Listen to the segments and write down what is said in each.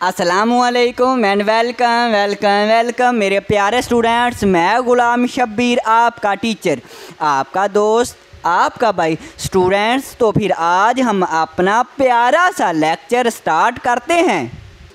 अस्सलामुअलैकुम and welcome welcome welcome मेरे प्यारे स्टूडेंट्स। मैं गुलाम शब्बीर, आपका टीचर, आपका दोस्त, आपका भाई। स्टूडेंट्स, तो फिर आज हम अपना प्यारा सा लेक्चर स्टार्ट करते हैं।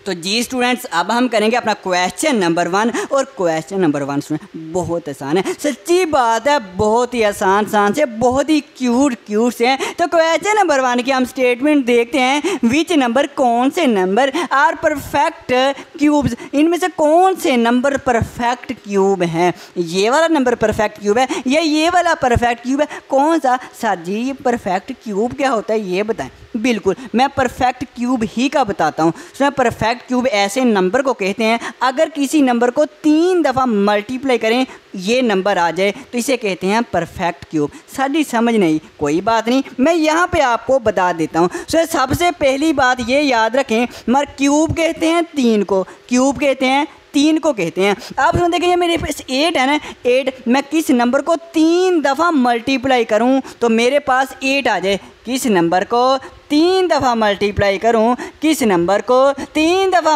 तो जी स्टूडेंट्स, अब हम करेंगे अपना क्वेश्चन नंबर 1। और क्वेश्चन नंबर 1 स्टूडेंट बहुत आसान है, सच्ची बात है, बहुत ही आसान से, बहुत ही क्यूट से हैं। तो क्वेश्चन नंबर 1 की हम स्टेटमेंट देखते हैं। विच नंबर, कौन से नंबर आर परफेक्ट क्यूब्स, इनमें से कौन से नंबर परफेक्ट क्यूब हैं। ये वाला नंबर परफेक्ट क्यूब है या ये वाला परफेक्ट क्यूब है, कौन सा? सर जी ये परफेक्ट क्यूब क्या होता है ये बताएं। बिल्कुल, मैं परफेक्ट क्यूब ही का बताता हूँ। तो परफेक्ट क्यूब ऐसे नंबर को कहते हैं अगर किसी नंबर को 3 दफ़ा मल्टीप्लाई करें ये नंबर आ जाए तो इसे कहते हैं परफेक्ट क्यूब। सारी समझ नहीं, कोई बात नहीं, मैं यहाँ पे आपको बता देता हूँ। तो सबसे पहली बात ये याद रखें, मगर क्यूब कहते हैं 3 को, क्यूब कहते हैं 3 को कहते हैं। आप सुन देखिए, मेरे पास 8 है ना, 8 मैं किस नंबर को 3 दफ़ा मल्टीप्लाई करूं तो मेरे पास 8 आ जाए। किस नंबर को 3 दफ़ा मल्टीप्लाई करूं, किस नंबर को 3 दफ़ा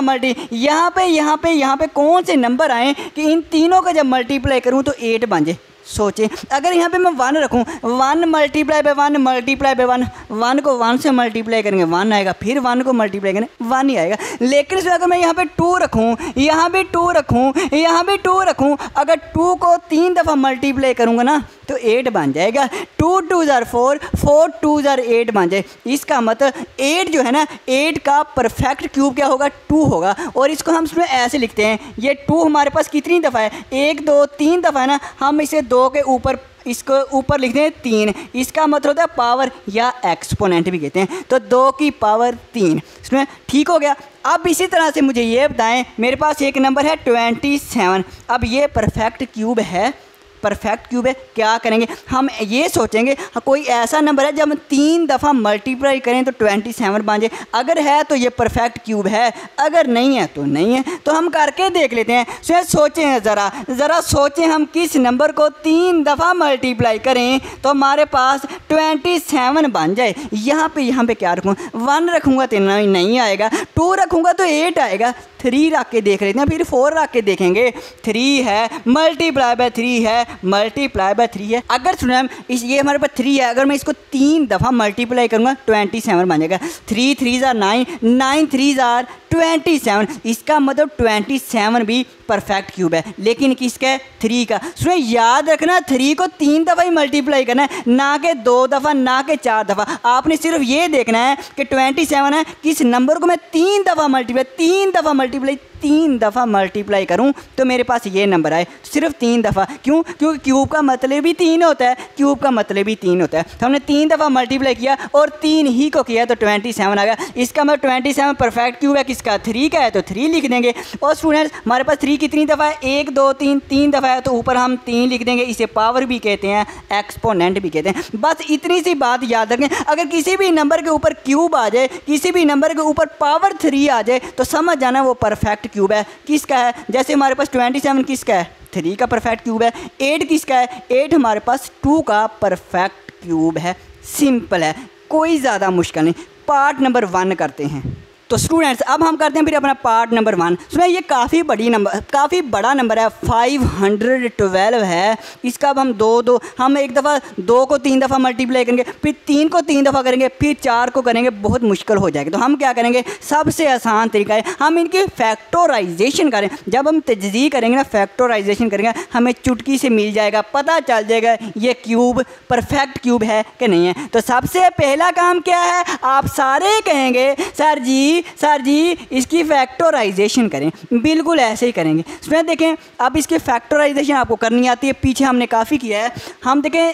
यहाँ पे कौन से नंबर आए कि इन तीनों का जब मल्टीप्लाई करूं तो 8 बन जाए। सोचें, अगर यहाँ पे मैं 1 रखूँ, 1 मल्टीप्लाई बाय 1 मल्टीप्लाई बाय 1, 1 को 1 से मल्टीप्लाई करेंगे 1 आएगा, फिर 1 को मल्टीप्लाई करेंगे 1 ही आएगा। लेकिन इसमें अगर मैं यहाँ पे 2 रखूँ, यहाँ भी 2 रखूँ, यहाँ भी 2 रखूँ, अगर 2 को 3 दफ़ा मल्टीप्लाई करूँगा ना तो 8 बन जाएगा। 2 2 जार 4, 4 2 जार 8 बन जाए। इसका मतलब 8 जो है ना, 8 का परफेक्ट क्यूब क्या होगा? 2 होगा। और इसको हम इसमें ऐसे लिखते हैं, ये 2 हमारे पास कितनी दफ़ा है? 1 2 3 दफ़ा है ना, हम इसे 2 के ऊपर, इसको ऊपर लिखते हैं 3। इसका मतलब होता है पावर या एक्सपोनेंट भी कहते हैं। तो 2 की पावर 3, इसमें ठीक हो गया। अब इसी तरह से मुझे ये बताएं, मेरे पास एक नंबर है 27। अब ये परफेक्ट क्यूब है, परफेक्ट क्यूब है, क्या करेंगे हम? ये सोचेंगे कोई ऐसा नंबर है जब हम 3 दफ़ा मल्टीप्लाई करें तो 27 बन जाए। अगर है तो ये परफेक्ट क्यूब है, अगर नहीं है तो नहीं है। तो हम करके देख लेते हैं। सोचें ज़रा सोचें, हम किस नंबर को 3 दफ़ा मल्टीप्लाई करें तो हमारे पास 27 बन जाए। यहाँ पे क्या रखूँ? 1 रखूँगा तो नहीं आएगा, 2 रखूँगा तो 8 आएगा, 3 रख के देख लेते हैं, फिर 4 रख के देखेंगे। 3 है मल्टीप्लाई बाय 3 है, मल्टीप्लाई बाय 3 है। अगर सुना ये हमारे पास 3 है, अगर मैं इसको 3 दफ़ा मल्टीप्लाई करूँगा 27 बन जाएगा। 3 3 जार 9, 9 3 जार 27। इसका मतलब 27 भी परफेक्ट क्यूब है, लेकिन किसका? 3 का। सुनिए, याद रखना 3 को 3 दफ़ा ही मल्टीप्लाई करना है, ना कि 2 दफ़ा, ना कि 4 दफ़ा। आपने सिर्फ ये देखना है कि 27 है, किस नंबर को मैं 3 दफ़ा मल्टीप्लाई करूं तो मेरे पास ये नंबर आए, सिर्फ 3 दफ़ा। क्यों? क्योंकि क्यूब का मतलब ही 3 होता है, क्यूब का मतलब ही 3 होता है। तो हमने 3 दफ़ा मल्टीप्लाई किया और 3 ही को किया तो 27 आ गया। इसका मतलब 27 परफेक्ट क्यूब है, किसका? 3 का है, तो 3 लिख देंगे। और स्टूडेंट्स, हमारे पास 3 कितनी दफ़ा है? 1 2 3, 3 दफ़ा है, तो ऊपर हम 3 लिख देंगे। इसे पावर भी कहते हैं, एक्सपोनेंट भी कहते हैं। बस इतनी सी बात याद रखें, अगर किसी भी नंबर के ऊपर क्यूब आ जाए, किसी भी नंबर के ऊपर पावर 3 आ जाए तो समझ जाना वो परफेक्ट क्यूब है। किसका है? जैसे हमारे पास 27 किसका है? 3 का परफेक्ट क्यूब है। 8 किसका है? 8 हमारे पास 2 का परफेक्ट क्यूब है। सिंपल है, कोई ज़्यादा मुश्किल नहीं। पार्ट नंबर 1 करते हैं। तो स्टूडेंट्स, अब हम करते हैं फिर अपना पार्ट नंबर 1। सुनिए, ये काफ़ी बड़ा नंबर है, 512 है। इसका अब हम हम एक दफ़ा 2 को 3 दफ़ा मल्टीप्लाई करेंगे, फिर 3 को 3 दफ़ा करेंगे, फिर 4 को करेंगे, बहुत मुश्किल हो जाएगा। तो हम क्या करेंगे? सबसे आसान तरीका है, हम इनकी फैक्टराइजेशन करें। जब हम तजज़ीह करेंगे ना, फैक्टराइजेशन करेंगे, हमें चुटकी से मिल जाएगा, पता चल जाएगा ये क्यूब परफेक्ट क्यूब है कि नहीं है। तो सबसे पहला काम क्या है? आप सारे कहेंगे सर जी इसकी फैक्टराइजेशन करें। बिल्कुल ऐसे ही करेंगे। इसमें देखें, अब इसकी फैक्टराइजेशन आपको करनी आती है, पीछे हमने काफ़ी किया है। हम देखें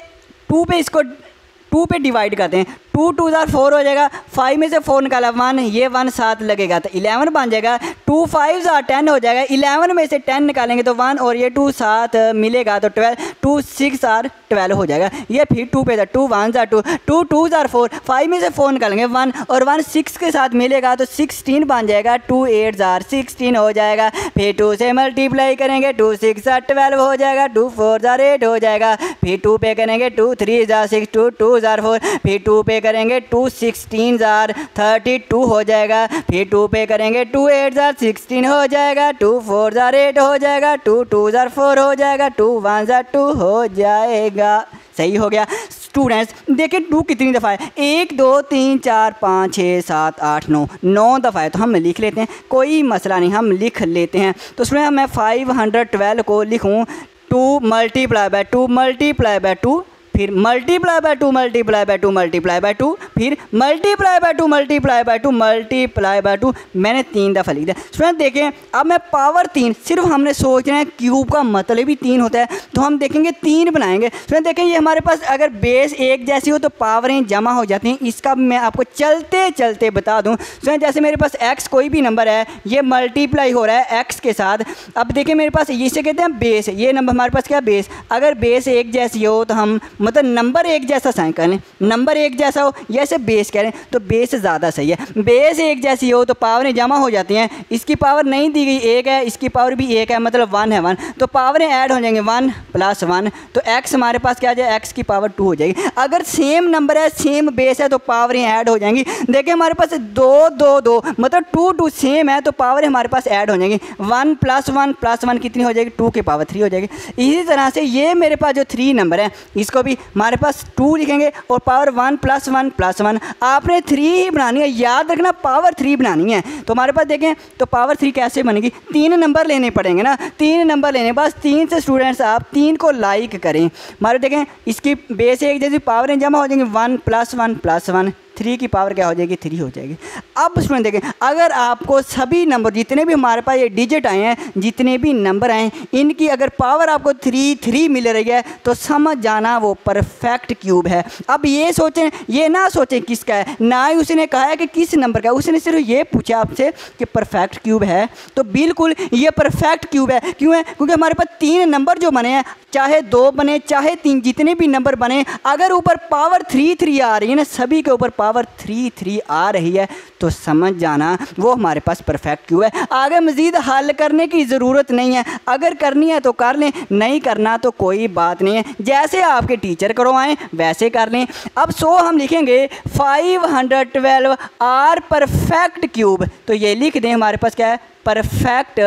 2 पे डिवाइड करते हैं। 2 2 जार 4 हो जाएगा, 5 में से 4 निकाला 1, ये 1 साथ लगेगा तो 11 बन जाएगा। 2 5 जार 10 हो जाएगा, 11 में से 10 निकालेंगे तो 1 और ये 2 साथ मिलेगा तो 12, 2 6 जार 12 हो जाएगा। ये फिर 2 पे था, 2 1 जार 2, 2 2 जार 4, 5 में से 4 निकालेंगे 1 और 1 6 के साथ मिलेगा तो 16 बन जाएगा। 2 8 जार 16 हो जाएगा। फिर 2 से मल्टीप्लाई करेंगे, 2 6 जार 12 हो जाएगा, 2 4 जार 8 हो जाएगा। फिर 2 पे करेंगे, 2 3 जार 6, 2 2 जार 4, फिर 2 पे पे करेंगे 2 16 32 हो जाएगा, फिर 2 पे करेंगे 2 8 16 हो जाएगा, 2 4 8 हो जाएगा, 2 2 4 हो जाएगा, 2 1 2 हो जाएगा। सही हो गया। स्टूडेंट्स देखिए 2 कितनी दफ़ा है, 1 2 3 4 5 6 7 8 9 दफ़ा है, तो हम लिख लेते हैं, कोई मसला नहीं, हम लिख लेते हैं। तो स्टूडेंट मैं 512 को लिखूँ 2 मल्टीप्लाई बाय 2 मल्टीप्लाई बाय 2, फिर multiply by 2 multiply by 2 multiply by 2, फिर multiply by 2 multiply by 2 multiply by 2, मैंने 3 दफ़ा लिख दिया। स्टूडेंट देखें अब मैं पावर 3, सिर्फ हमने सोच रहे हैं क्यूब का मतलब ही 3 होता है, तो हम देखेंगे 3 बनाएंगे। स्टूडेंट देखें ये हमारे पास अगर बेस एक जैसी हो तो पावरें जमा हो जाती हैं। इसका मैं आपको चलते चलते बता दूँ। स्टूडेंट जैसे मेरे पास x कोई भी नंबर है, ये मल्टीप्लाई हो रहा है x के साथ। अब देखिए मेरे पास इसे कहते हैं बेस, ये नंबर हमारे पास क्या बेस, अगर बेस एक जैसी हो तो हम मतलब नंबर एक जैसा साइन कर लें, नंबर एक जैसा हो, जैसे बेस कह रहे हैं तो बेस ज़्यादा सही है। बेस एक जैसी हो तो पावरें जमा हो जाती हैं, इसकी पावर नहीं दी गई 1 है, इसकी पावर भी 1 है, मतलब 1 है 1, तो पावरें ऐड हो जाएंगे 1 + 1, तो x हमारे पास क्या आ जाए, x की पावर 2 हो जाएगी। अगर सेम नंबर है, सेम बेस है तो पावरें ऐड हो जाएंगी। देखिए हमारे पास 2 2 2 मतलब 2 2 सेम है तो पावरें हमारे पास ऐड हो जाएंगी, 1 + 1 + 1 कितनी हो जाएगी, 2 की पावर 3 हो जाएगी। इसी तरह से ये मेरे पास जो 3 नंबर है इसको भी हमारे पास 2 लिखेंगे और पावर 1 + 1 + 1, आपने 3 ही बनानी है, याद रखना पावर 3 बनानी है। तो हमारे पास देखें तो पावर 3 कैसे बनेगी, 3 नंबर लेने पड़ेंगे ना, 3 नंबर लेने, बस 3 से स्टूडेंट्स आप 3 को लाइक करें। हमारे देखें इसकी बेस एक जैसी पावरें जमा हो जाएंगी, 1 + 1 + 1, 3 की पावर क्या हो जाएगी, 3 हो जाएगी। अब स्टूडेंट देखें अगर आपको सभी नंबर जितने भी हमारे पास ये डिजिट आए हैं, जितने भी नंबर आए हैं, इनकी अगर पावर आपको 3 3 मिल रही है तो समझ जाना वो परफेक्ट क्यूब है। अब ये सोचें, ये ना सोचें किसका है, ना ही उसने कहा है कि किस नंबर का है, उसने सिर्फ ये पूछा आपसे कि परफेक्ट क्यूब है, तो बिल्कुल ये परफेक्ट क्यूब है। क्यों है, क्योंकि हमारे पास 3 नंबर जो बने हैं, चाहे 2 बने चाहे 3, जितने भी नंबर बने, अगर ऊपर पावर 3 3 आ रही है ना, सभी के ऊपर पावर 3 3 आ रही है तो समझ जाना वो हमारे पास परफेक्ट क्यूब है। आगे मज़ीद हल करने की ज़रूरत नहीं है, अगर करनी है तो कर लें, नहीं करना तो कोई बात नहीं है, जैसे आपके टीचर करवाएं वैसे कर लें। अब हम लिखेंगे 512 आर परफेक्ट क्यूब, तो ये लिख दें हमारे पास क्या है, परफेक्ट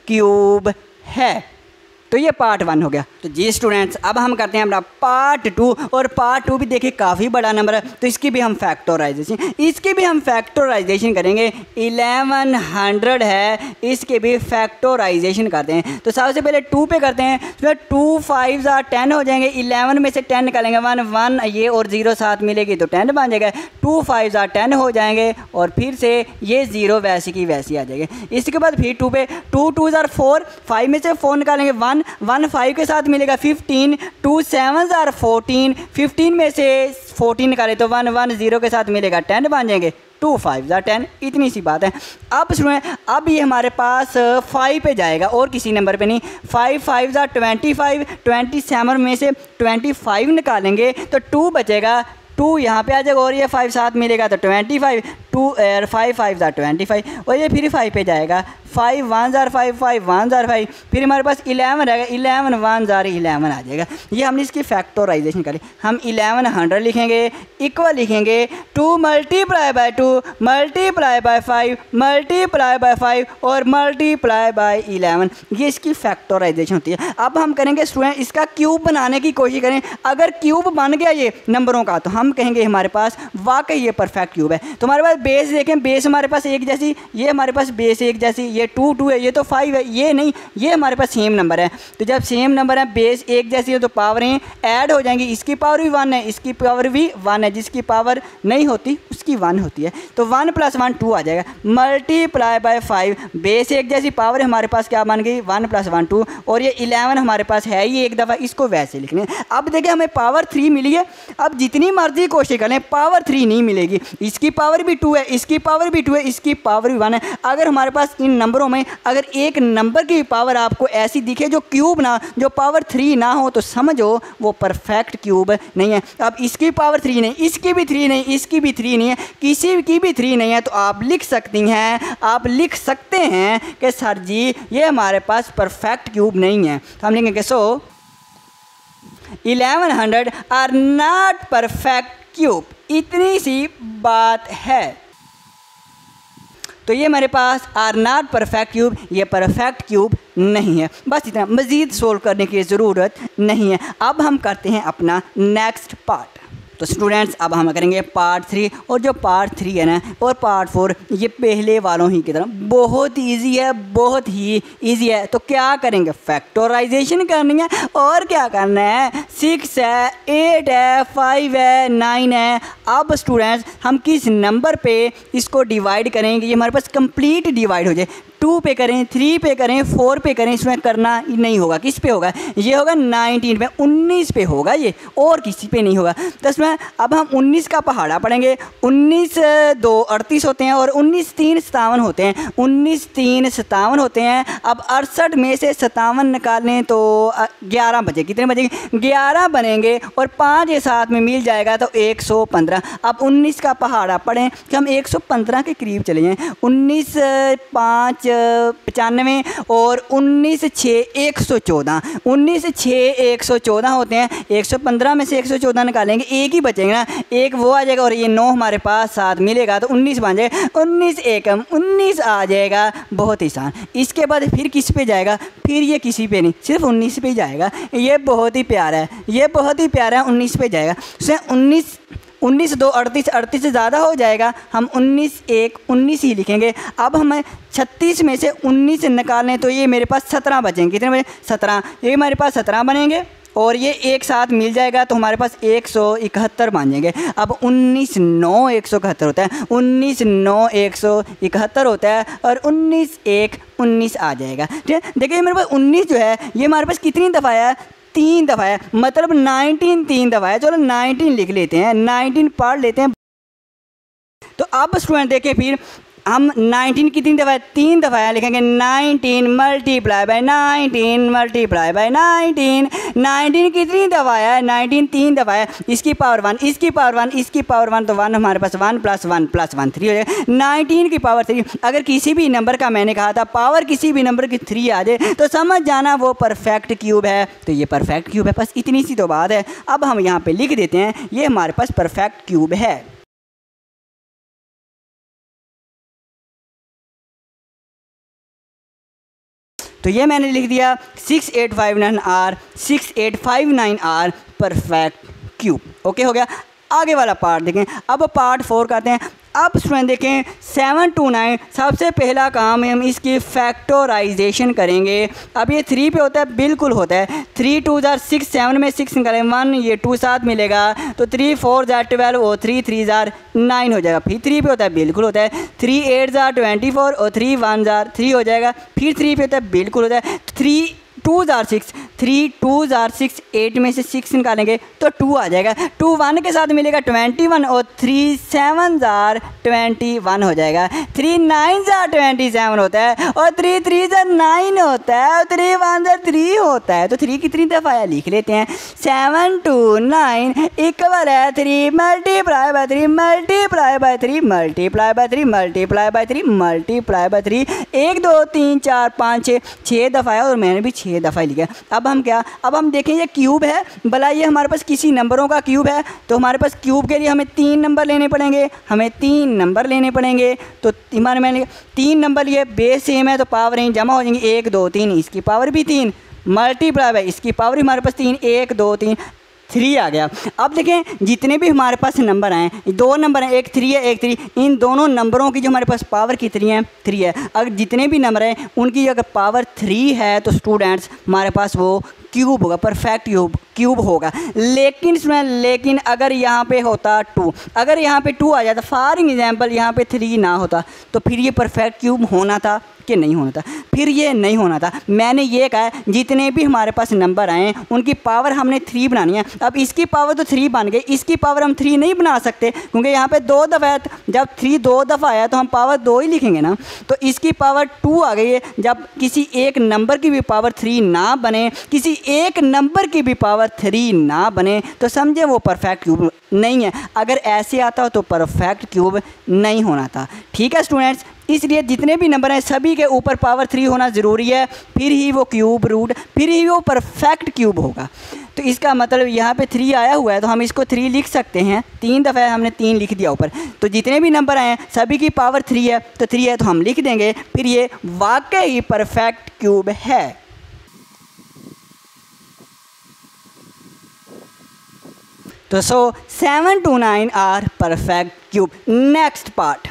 क्यूब है। तो ये पार्ट 1 हो गया। तो जी स्टूडेंट्स अब हम करते हैं अपना पार्ट 2, और पार्ट 2 भी देखिए काफ़ी बड़ा नंबर है तो इसकी भी हम फैक्टराइजेशन करेंगे। 1100 है, इसके भी फैक्टराइजेशन करते हैं। तो सबसे पहले 2 पे करते हैं, तो 2 5 10 हो जाएंगे, 11 में से 10 निकालेंगे 1 1 ये और 0 साथ मिलेगी तो 10 बन जाएगा, 2 5 10 हो जाएंगे और फिर से ये 0 वैसी की वैसी आ जाएगी। इसके बाद फिर 2 पे 2 2 4, 5 में से 4 निकालेंगे 1 1 5 के साथ मिलेगा 15, 2 7 14, 15 में से 14 निकाले तो 1 1 0 के साथ मिलेगा 10 बन जाएंगे, 2 5 10, इतनी सी बात है। अब सुने, अब ये हमारे पास 5 पे जाएगा और किसी नंबर पे नहीं, 5 5 25, 27 में से 25 निकालेंगे तो 2 बचेगा, 2 यहाँ पे आ जाएगा और ये 5 साथ मिलेगा तो 25, 2 5 5 25 और ये फिर 5 पे जाएगा, 5 1 5 5 1 5, फिर हमारे पास 11 रहेगा, 11 1 11 आ जाएगा। ये हमने इसकी फैक्टराइजेशन करी, हम 1100 लिखेंगे, इक्वल लिखेंगे 2 multiply by 2 multiply by 5 multiply by 5 और मल्टीप्लाई बाय 11, ये इसकी फैक्टराइजेशन होती है। अब हम करेंगे स्टूडेंट इसका क्यूब बनाने की कोशिश करें, अगर क्यूब बन गया ये नंबरों का तो हम कहेंगे हमारे पास वाकई ये परफेक्ट क्यूब है। तो हमारे पास बेस देखें, बेस हमारे पास एक जैसी, ये हमारे पास बेस एक जैसी, ये 2 2 है, ये तो 5 है, ये नहीं, ये हमारे पास सेम नंबर है। तो जब सेम नंबर है, बेस एक जैसी है तो पावरें ऐड हो जाएंगी, इसकी पावर भी 1 है, इसकी पावर भी 1 है, जिसकी पावर नहीं होती उसकी 1 होती है, तो 1 + 1 2 आ जाएगा, मल्टीप्लाई बाय 5, बेस एक जैसी, पावर हमारे पास क्या बन गई 1 + 1 2, और ये 11 हमारे पास है ही एक दफ़ा, इसको वैसे लिखने। अब देखिए हमें पावर 3 मिली है, अब जितनी मर्जी कोशिश करें पावर 3 नहीं मिलेगी, इसकी पावर भी 2 है, इसकी पावर भी 2 है, इसकी पावर भी 1 है। अगर हमारे पास इन नंबरों में अगर एक नंबर की पावर आपको ऐसी दिखे जो क्यूब ना, जो पावर 3 ना हो तो समझो वो परफेक्ट क्यूब नहीं है। अब इसकी पावर 3 नहीं, इसकी भी 3 नहीं, इसकी भी 3 नहीं है, किसी की भी 3 नहीं है, तो आप लिख सकती हैं, आप लिख सकते हैं कि सर जी ये हमारे पास परफेक्ट क्यूब नहीं है। तो हम लिखेंगे सो 1100 आर नॉट परफेक्ट क्यूब, इतनी सी बात है। तो ये मेरे पास आर नॉट परफेक्ट क्यूब, ये परफेक्ट क्यूब नहीं है। बस इतना, मज़ीद सोल्व करने की ज़रूरत नहीं है। अब हम करते हैं अपना नेक्स्ट पार्ट। तो स्टूडेंट्स अब हम करेंगे पार्ट 3, और जो पार्ट 3 है ना और पार्ट 4 ये पहले वालों ही की तरह बहुत इजी है, बहुत ही इजी है। तो क्या करेंगे, फैक्टराइजेशन करनी है और क्या करना है, 6 है, 8 है, 5 है, 9 है। अब स्टूडेंट्स हम किस नंबर पे इसको डिवाइड करेंगे, ये हमारे पास कंप्लीट डिवाइड हो जाए। 2 पे करें, 3 पे करें, 4 पे करें, इसमें करना ही नहीं होगा। किस पे होगा, ये होगा 19 पे, 19 पे होगा ये, और किसी पे नहीं होगा। तो इसमें अब हम 19 का पहाड़ा पढ़ेंगे। 19 2 38 होते हैं और 19 3 57 होते हैं। 19 3 57 होते हैं। अब 68 में से 57 निकालें तो 11 बचे। कितने बचेंगे, 11 बनेंगे, और 5 ये साथ में मिल जाएगा तो 115। अब 19 का पहाड़ा पढ़ें कि हम 115 के करीब चले जाएँ। 19 5 95 और 19 6 114। 19 6 114 होते हैं। 115 में से 114 निकालेंगे, एक ही बचेगा ना, एक वो आ जाएगा और ये 9 हमारे पास साथ मिलेगा तो 19 बन जाएगा। 19 एकम 19 आ जाएगा, बहुत आसान। इसके बाद फिर किस पे जाएगा, फिर ये किसी पे नहीं, सिर्फ 19 पे ही जाएगा। ये बहुत ही प्यारा है, ये बहुत ही प्यारा है, 19 पे जाएगा। उसमें 19 2 38, 38 से ज़्यादा हो जाएगा, हम 19 1 19 ही लिखेंगे। अब हमें 36 में से 19 निकालें तो ये मेरे पास 17 बचेंगे। कितने बचे, 17। ये हमारे पास 17 बनेंगे और ये एक साथ मिल जाएगा तो हमारे पास 171 बन जाएंगे। अब 19 9 171 होता है, 19 9 171 होता है, और 19 1 19 आ जाएगा। ठीक है, देखिए मेरे पास 19 जो है ये हमारे पास कितनी दफ़ा है, 3 दफ़ा है, मतलब 19 3 दफ़ा है। चलो 19 लिख लेते हैं, 19 पढ़ लेते हैं। तो अब स्टूडेंट देखें, फिर हम 19 कितनी दफ़ा है, 3 दफ़ा है, लिखेंगे 19 मल्टीप्लाई बाय 19 मल्टीप्लाई बाय 19। 19 कितनी दफ़ा है, 19 3 दफ़ा है। इसकी पावर 1, इसकी पावर 1, इसकी पावर 1, तो 1 हमारे पास 1 + 1 + 1 3 हो जाएगा। 19 की पावर 3। अगर किसी भी नंबर का, मैंने कहा था पावर किसी भी नंबर की 3 आ जाए तो समझ जाना वो परफेक्ट क्यूब है। तो ये परफेक्ट क्यूब है, बस इतनी सी तो बात है। अब हम यहाँ पर लिख देते हैं ये हमारे पास परफेक्ट क्यूब है। तो ये मैंने लिख दिया 6859R 6859R perfect cube. Okay हो गया। आगे वाला पार्ट देखें। अब पार्ट 4 करते हैं। अब स्टूडेंट देखें 7 to 9 सबसे पहला काम है हम इसकी फैक्टराइजेशन करेंगे। अब ये 3 पे होता है, बिल्कुल होता है। 3 2 जार 6, 7 में 6 निकालें 1, ये 2 साथ मिलेगा तो 3 4 जार 12 और 3 3 जार 9 हो जाएगा। फिर 3 पे होता है, बिल्कुल होता है। 3 8 जार 24 और 3 1 जार 3 हो जाएगा। फिर 3 पे होता है, बिल्कुल होता है। 3 2 जार 6, 3 2 जार 6, 8 में से 6 निकालेंगे तो 2 आ जाएगा। 2 1 के साथ मिलेगा 21 और 3 7 जार 21 हो जाएगा। 3 9 जार 27 होता है और 3 3 जार 9 होता है और 3 1 जार 3 होता है। तो 3 कितनी दफ़ा है लिख लेते हैं। 7 to 9 इक्वल है 3 multiply bye 3 multiply bye 3 multiply bye 3 multiply bye 3 multiply bye 3। 1 2 3 4 5 6 दफ़ा है और मैंने भी 6 दफ़ा लिखा। अब हम क्या, अब हम देखें ये क्यूब है, भला ये हमारे पास किसी नंबरों का क्यूब है तो हमारे पास क्यूब के लिए हमें 3 नंबर लेने पड़ेंगे। हमें 3 नंबर लेने पड़ेंगे। तो हमारे मैंने 3 नंबर लिए, बेस सेम है तो पावर जमा हो जाएंगी। 1 2 3, इसकी पावर भी 3 मल्टीप्लाई बाय इसकी पावर हमारे पास 3, 1 2 3 3 आ गया। अब देखें जितने भी हमारे पास नंबर आए, 2 नंबर हैं, एक 3 है एक 3, इन दोनों नंबरों की जो हमारे पास पावर कितनी है, 3 है। अगर जितने भी नंबर हैं उनकी अगर पावर 3 है तो स्टूडेंट्स हमारे पास वो क्यूब होगा, परफेक्ट क्यूब होगा। लेकिन अगर यहाँ पे होता 2, अगर यहाँ पे 2 आ जाता, फॉर एग्जांपल यहाँ पे 3 ना होता तो फिर ये परफेक्ट क्यूब होना था कि नहीं होना था, फिर ये नहीं होना था। मैंने ये कहा जितने भी हमारे पास नंबर आए उनकी पावर हमने 3 बनानी है। अब इसकी पावर तो 3 बन गई, इसकी पावर हम 3 नहीं बना सकते क्योंकि यहाँ पे 2 दफ़ा है। जब 3 2 दफ़ा आया तो हम पावर 2 ही लिखेंगे ना। तो इसकी पावर 2 आ गई है। जब किसी एक नंबर की भी पावर 3 ना बने, किसी एक नंबर की भी पावर 3 ना बने तो समझे वो परफेक्ट क्यूब नहीं है। अगर ऐसे आता हो तो परफेक्ट क्यूब नहीं होना था। ठीक है स्टूडेंट्स, इसलिए जितने भी नंबर हैं सभी के ऊपर पावर 3 होना ज़रूरी है, फिर ही वो क्यूब रूट, फिर ही वो परफेक्ट क्यूब होगा। तो इसका मतलब यहाँ पे 3 आया हुआ है तो हम इसको 3 लिख सकते हैं। 3 दफ़ा हमने 3 लिख दिया ऊपर, तो जितने भी नंबर आए हैं सभी की पावर 3 है, तो 3 है तो हम लिख देंगे। फिर ये वाकई परफेक्ट क्यूब है। तो 7 to 9 are perfect cube. Next part.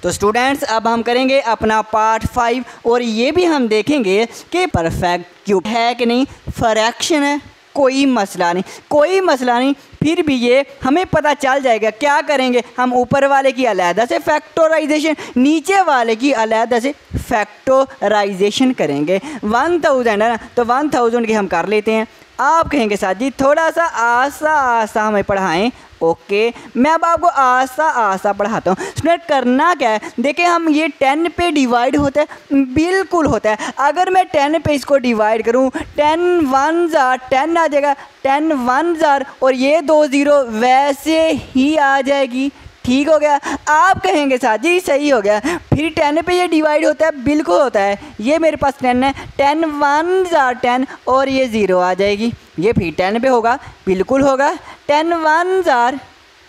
तो स्टूडेंट्स अब हम करेंगे अपना पार्ट 5 और ये भी हम देखेंगे कि परफेक्ट क्यूब है कि नहीं। फ्रैक्शन है, कोई मसला नहीं, कोई मसला नहीं, फिर भी ये हमें पता चल जाएगा। क्या करेंगे हम, ऊपर वाले की अलहदा से फैक्टराइजेशन, नीचे वाले की अलहदा से फैक्टराइजेशन करेंगे। 1000 है ना, तो 1000 की हम कर लेते हैं। आप कहेंगे साथ जी थोड़ा सा आस्ता आस्ता हमें पढ़ाएं। ओके, मैं अब आपको आस्ता आस्ता पढ़ाता हूँ। स्टूडेंट करना क्या है, देखिए हम ये 10 पे डिवाइड होता है, बिल्कुल होता है। अगर मैं 10 पे इसको डिवाइड करूँ, 10 1s are 10 आ जाएगा, 10 1s are और ये 2 0 वैसे ही आ जाएगी। ठीक हो गया। आप कहेंगे साथ जी सही हो गया, फिर 10 पे ये डिवाइड होता है, बिल्कुल होता है। ये मेरे पास 10 है, 10 1s are 10 और ये 0 आ जाएगी। ये फिर 10 पे होगा, बिल्कुल होगा। 10 1s are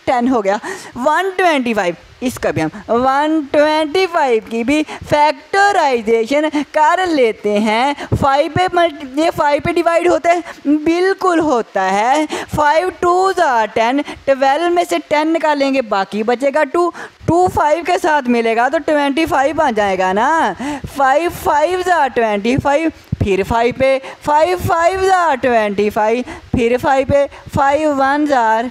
10 हो गया। 125, इसका भी हम 125 की भी फैक्टराइजेशन कर लेते हैं। 5 पे ये 5 पे डिवाइड होता है, बिल्कुल होता है। 5 2s are 10, 12 में से 10 निकालेंगे, बाकी बचेगा 2। 2 5 के साथ मिलेगा तो 25 आ जाएगा ना। 5 5s are 25, फिर 5 पे 5 5s are 25, फिर 5 पे 5 1s are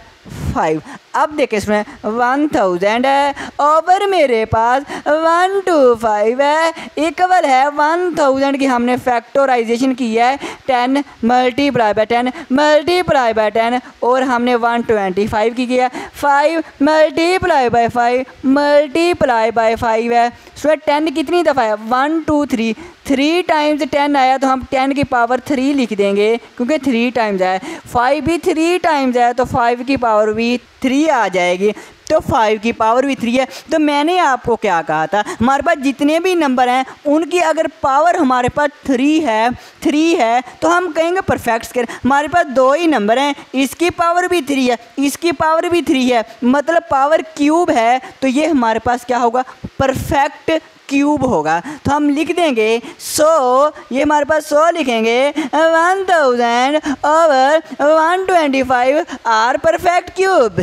5। अब देखिए इसमें 1000 है ओवर मेरे पास 125 है, इक्वल है 1000 की हमने फैक्टराइजेशन की है 10 मल्टीप्लाई बाय 10 मल्टीप्लाई बाय 10 और हमने 125 की किया 5 मल्टीप्लाई बाय 5 मल्टीप्लाई बाय 5 है। सो 10 कितनी दफ़ा है, 1 2 3, 3 टाइम्स 10 आया तो हम 10 की पावर 3 लिख देंगे क्योंकि 3 टाइम्स है। 5 भी 3 टाइम्स है तो 5 की पावर भी 3 आ जाएगी, तो 5 की पावर भी 3 है। तो मैंने आपको क्या कहा था, हमारे पास जितने भी नंबर हैं उनकी अगर पावर हमारे पास 3 है तो हम कहेंगे परफेक्ट स्क्वायर। हमारे पास 2 ही नंबर हैं, इसकी पावर भी 3 है, इसकी पावर भी 3 है, मतलब पावर क्यूब है, तो ये हमारे पास क्या होगा, परफेक्ट क्यूब होगा। तो हम लिख देंगे 100, ये हमारे पास 100 लिखेंगे 1000 ओवर 125 आर परफेक्ट क्यूब।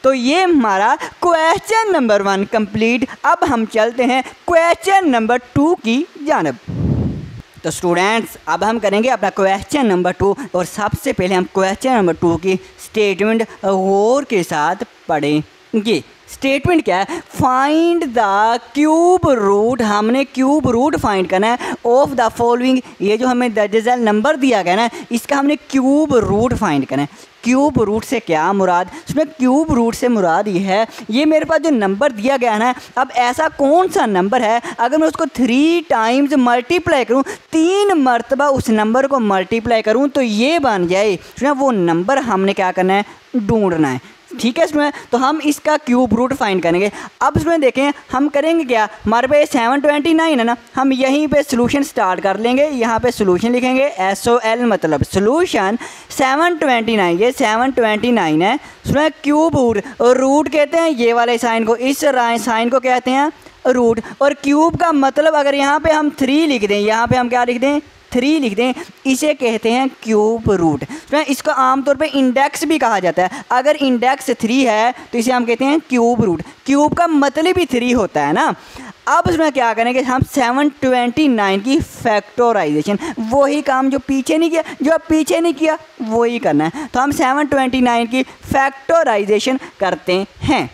तो ये हमारा क्वेश्चन नंबर 1 कंप्लीट। अब हम चलते हैं क्वेश्चन नंबर 2 की जानब। तो स्टूडेंट्स अब हम करेंगे अपना क्वेश्चन नंबर 2 और सबसे पहले हम क्वेश्चन नंबर 2 की स्टेटमेंट गौर के साथ पढ़ेंगे। स्टेटमेंट क्या है, फाइंड द क्यूब रूट। हमने क्यूब रूट फाइंड करना है ऑफ द फॉलोइंग। ये जो हमें दर्जल नंबर दिया गया ना, इसका हमने क्यूब रूट फाइंड करना है। क्यूब रूट से क्या मुराद, उसमें क्यूब रूट से मुराद ये है, ये मेरे पास जो नंबर दिया गया है ना, अब ऐसा कौन सा नंबर है अगर मैं उसको 3 टाइम्स मल्टीप्लाई करूँ, 3 मरतबा उस नंबर को मल्टीप्लाई करूँ तो ये बन जाए, वो नंबर हमने क्या करना है, ढूंढना है। ठीक है इसमें, तो हम इसका क्यूब रूट फाइंड करेंगे। अब इसमें देखें हम करेंगे क्या, हमारे पे 729 है ना, हम यहीं पे सोल्यूशन स्टार्ट कर लेंगे। यहाँ पे सोल्यूशन लिखेंगे SOL मतलब सोल्यूशन 729, ये 729 है। उसमें क्यूब रूट कहते हैं ये वाले साइन को, इस साइन को कहते हैं रूट। और क्यूब का मतलब अगर यहाँ पे हम 3 लिख दें, यहाँ पे हम क्या लिख दें, 3 लिख दें, इसे कहते हैं क्यूब रूट। इसको आमतौर पे इंडेक्स भी कहा जाता है। अगर इंडेक्स 3 है तो इसे हम कहते हैं क्यूब रूट। क्यूब का मतलब ही 3 होता है ना। अब इसमें क्या करेंगे, हम 729 की फैक्टराइजेशन, वही काम जो पीछे नहीं किया, जो अब पीछे नहीं किया वही करना है। तो हम 729 की फैक्टराइजेशन करते हैं।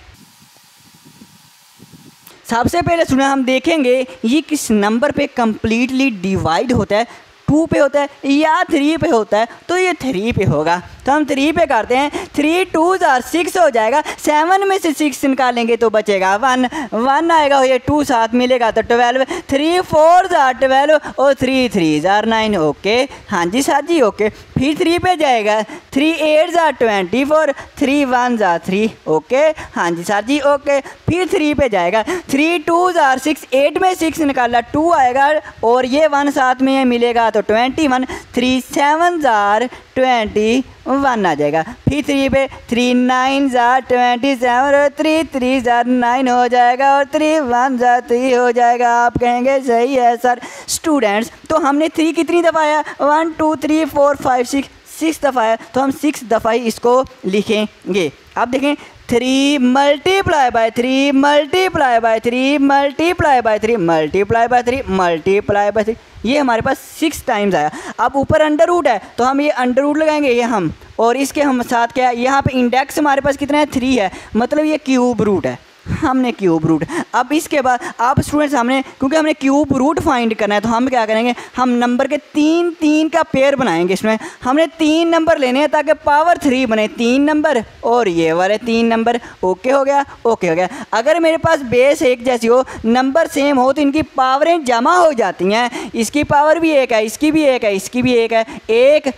सबसे पहले सुना हम देखेंगे ये किस नंबर पे कंप्लीटली डिवाइड होता है, 2 पे होता है या 3 पे होता है, तो ये 3 पे होगा। तो हम 3 पे करते हैं। 3 2s are 6 हो जाएगा। 7 में से 6 निकालेंगे तो बचेगा 1, 1 आएगा, ये 2 साथ मिलेगा तो 12। 3 4s are 12 और 3 3s are 9। ओके, हाँ जी सर जी, ओके। फिर 3 पे जाएगा। 3 8s are 24, 3 1s are 3। Okay, हाँ जी सर जी, ओके। फिर 3 पे जाएगा। 3 2s are 6, 8 में 6 निकाला 2 आएगा और ये 1 साथ में मिलेगा तो 21। 3 7s are 21 आ जाएगा। फिर 3 पे 3 9s are 27 और 3 3s are 9 हो जाएगा और 3 1s are 3 हो जाएगा। आप कहेंगे सही है सर। स्टूडेंट्स, तो हमने 3 कितनी दफ़ा आया? 1 2 3 4 5 6 दफ़ा है, तो हम 6 दफ़ा ही इसको लिखेंगे। आप देखें 3 multiply bye 3 multiply bye 3 multiply bye 3 multiply bye 3 multiply bye 3, ये हमारे पास 6 टाइम्स आया। अब ऊपर अंडर रूट है तो हम ये अंडर रूट लगाएंगे, ये हम, और इसके हम साथ क्या है, यहाँ पे इंडेक्स हमारे पास कितना है? 3 है, मतलब ये क्यूब रूट है। हमने क्यूब रूट। अब इसके बाद आप स्टूडेंट्स, हमने क्योंकि हमने क्यूब रूट फाइंड करना है तो हम क्या करेंगे, हम नंबर के 3 3 का पेयर बनाएंगे। इसमें हमने 3 नंबर लेने हैं ताकि पावर 3 बने, 3 नंबर और ये वाले 3 नंबर। ओके हो गया, ओके हो गया। अगर मेरे पास बेस एक जैसी हो, नंबर सेम हो, तो इनकी पावरें जमा हो जाती हैं। इसकी पावर भी 1 है, इसकी भी 1 है, इसकी भी 1 है। 1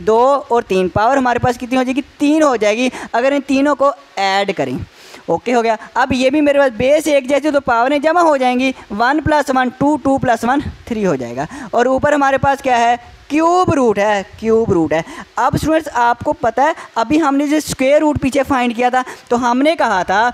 2 और 3 पावर हमारे पास कितनी हो जाएगी? 3 हो जाएगी अगर इन तीनों को ऐड करें। ओके हो गया। अब ये भी मेरे पास बेस एक जैसे तो पावरें जमा हो जाएंगी। 1 + 1 2, 2 + 1 3 हो जाएगा। और ऊपर हमारे पास क्या है? क्यूब रूट है, क्यूब रूट है। अब स्टूडेंट्स, आपको पता है अभी हमने जो स्क्वायर रूट पीछे फाइंड किया था, तो हमने कहा था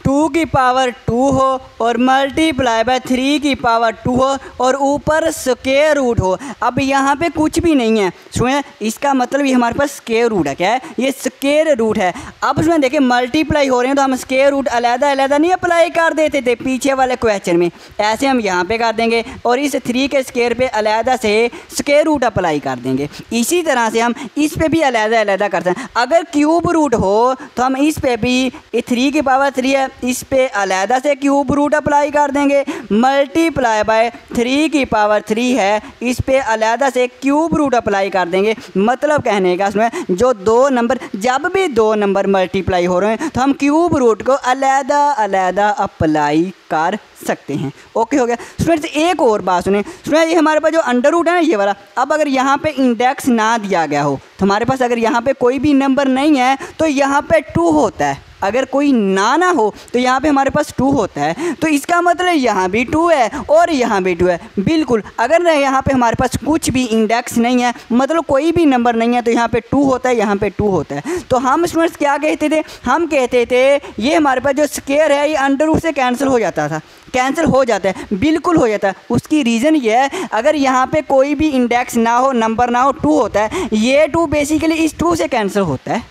2 की पावर 2 हो और मल्टीप्लाई बाय 3 की पावर 2 हो और ऊपर स्क्वायर रूट हो। अब यहाँ पे कुछ भी नहीं है, सुनिए, इसका मतलब ये हमारे पास स्क्वायर रूट है। क्या है? ये स्क्वायर रूट है। अब उसमें देखिए मल्टीप्लाई हो रहे हैं तो हम स्क्वायर रूट अलग-अलग नहीं अप्लाई कर देते थे पीछे वाले क्वेश्चन में, ऐसे हम यहाँ पे कर देंगे और इस 3 के स्क्वायर पे अलग से स्क्वायर रूट अप्लाई कर देंगे। इसी तरह से हम इस पे भी अलग-अलग करते हैं। अगर क्यूब रूट हो तो हम इस पे भी, ये 3 की पावर 3 है, इस पे अलहदा से क्यूब रूट अप्लाई कर देंगे। मल्टीप्लाई बाय 3 की पावर 3 है, इस पे अलहदा से क्यूब रूट अप्लाई कर देंगे। मतलब कहने का इसमें जो 2 नंबर, जब भी 2 नंबर मल्टीप्लाई हो रहे हैं तो हम क्यूब रूट को अलहदा अप्लाई कर सकते हैं। ओके हो गया। स्टूडेंट्स, एक और बात सुने। स्टूडेंट, ये हमारे पास जो अंडर रूट है ना, ये वाला, अब अगर यहाँ पे इंडेक्स ना दिया गया हो तो हमारे पास अगर यहाँ पे कोई भी नंबर नहीं है तो यहाँ पे 2 होता है। अगर कोई ना हो तो यहाँ पे हमारे पास 2 होता है। तो इसका मतलब यहाँ भी 2 है और यहाँ भी 2 है। बिल्कुल, अगर यहाँ पे हमारे पास कुछ भी इंडेक्स नहीं है, मतलब कोई भी नंबर नहीं है, तो यहाँ पे 2 होता है, यहाँ पे 2 होता है। तो हम स्टूडेंट्स क्या कहते थे? हम कहते थे ये हमारे पास जो स्क्वायर है ये अंडर रूट से कैंसिल हो जाता था, कैंसिल हो जाता है, बिल्कुल हो जाता है। उसकी रीज़न ये है, अगर यहाँ पे कोई भी इंडेक्स ना हो, नंबर ना हो, 2 होता है। ये 2 बेसिकली इस 2 से कैंसिल होता है।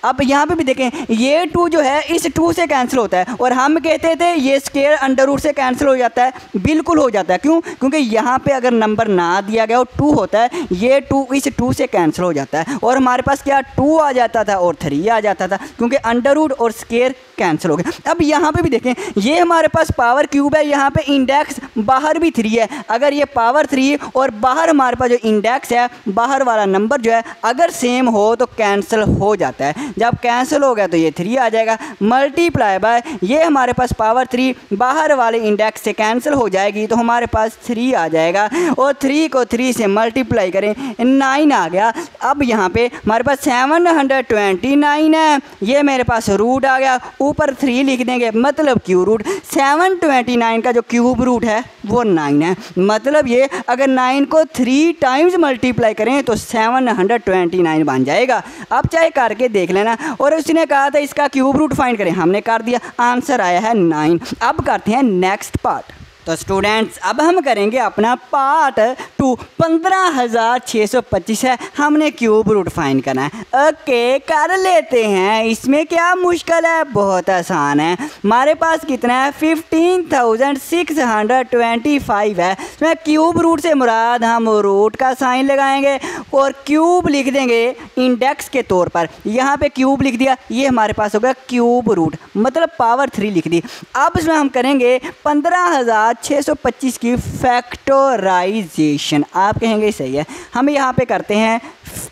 अब यहाँ पे भी देखें, ये 2 जो है इस 2 से कैंसिल होता है और हम कहते थे ये स्क्वायर अंडर रूट से कैंसिल हो जाता है। बिल्कुल हो जाता है। क्यों? क्योंकि यहाँ पे अगर नंबर ना दिया गया हो, 2 होता है, ये 2 इस 2 से कैंसिल हो जाता है और हमारे पास क्या 2 आ जाता था और 3 आ जाता था, क्योंकि अंडर रूट और स्क्वायर कैंसिल हो गया। अब यहाँ पे भी देखें, ये हमारे पास पावर क्यूब है, यहाँ पे इंडेक्स बाहर भी 3 है। अगर ये पावर 3 और बाहर हमारे पास जो इंडेक्स है, बाहर वाला नंबर जो है, अगर सेम हो तो कैंसिल हो जाता है। जब कैंसिल हो गया तो ये 3 आ जाएगा। मल्टीप्लाई बाय, ये हमारे पास पावर 3 बाहर वाले इंडेक्स से कैंसिल हो जाएगी तो हमारे पास 3 आ जाएगा और 3 को 3 से मल्टीप्लाई करें, 9 आ गया। अब यहाँ पे हमारे पास 729 है, ये मेरे पास रूट आ गया, ऊपर 3 लिख देंगे, मतलब क्यूब रूट। 729 का जो क्यूब रूट है वो 9 है। मतलब ये अगर 9 को 3 टाइम्स मल्टीप्लाई करें तो 729 बन जाएगा। अब चाहे करके देख लेना। और उसने कहा था इसका क्यूब रूट फाइंड करें, हमने कर दिया, आंसर आया है 9। अब करते हैं नेक्स्ट पार्ट। तो स्टूडेंट्स, अब हम करेंगे अपना पार्ट 2। 15,625 है, हमने क्यूब रूट फाइंड करना है। ओके, कर लेते हैं। इसमें क्या मुश्किल है? बहुत आसान है। हमारे पास कितना है? 15,625 है। इसमें क्यूब रूट से मुराद हम रूट का साइन लगाएंगे और क्यूब लिख देंगे इंडेक्स के तौर पर। यहाँ पे क्यूब लिख दिया, ये हमारे पास होगा क्यूब रूट, मतलब पावर 3 लिख दी। अब इसमें हम करेंगे 15,625 की फैक्टराइजेशन। फैक्टराइजेशन, आप कहेंगे सही है। हम यहाँ पे करते हैं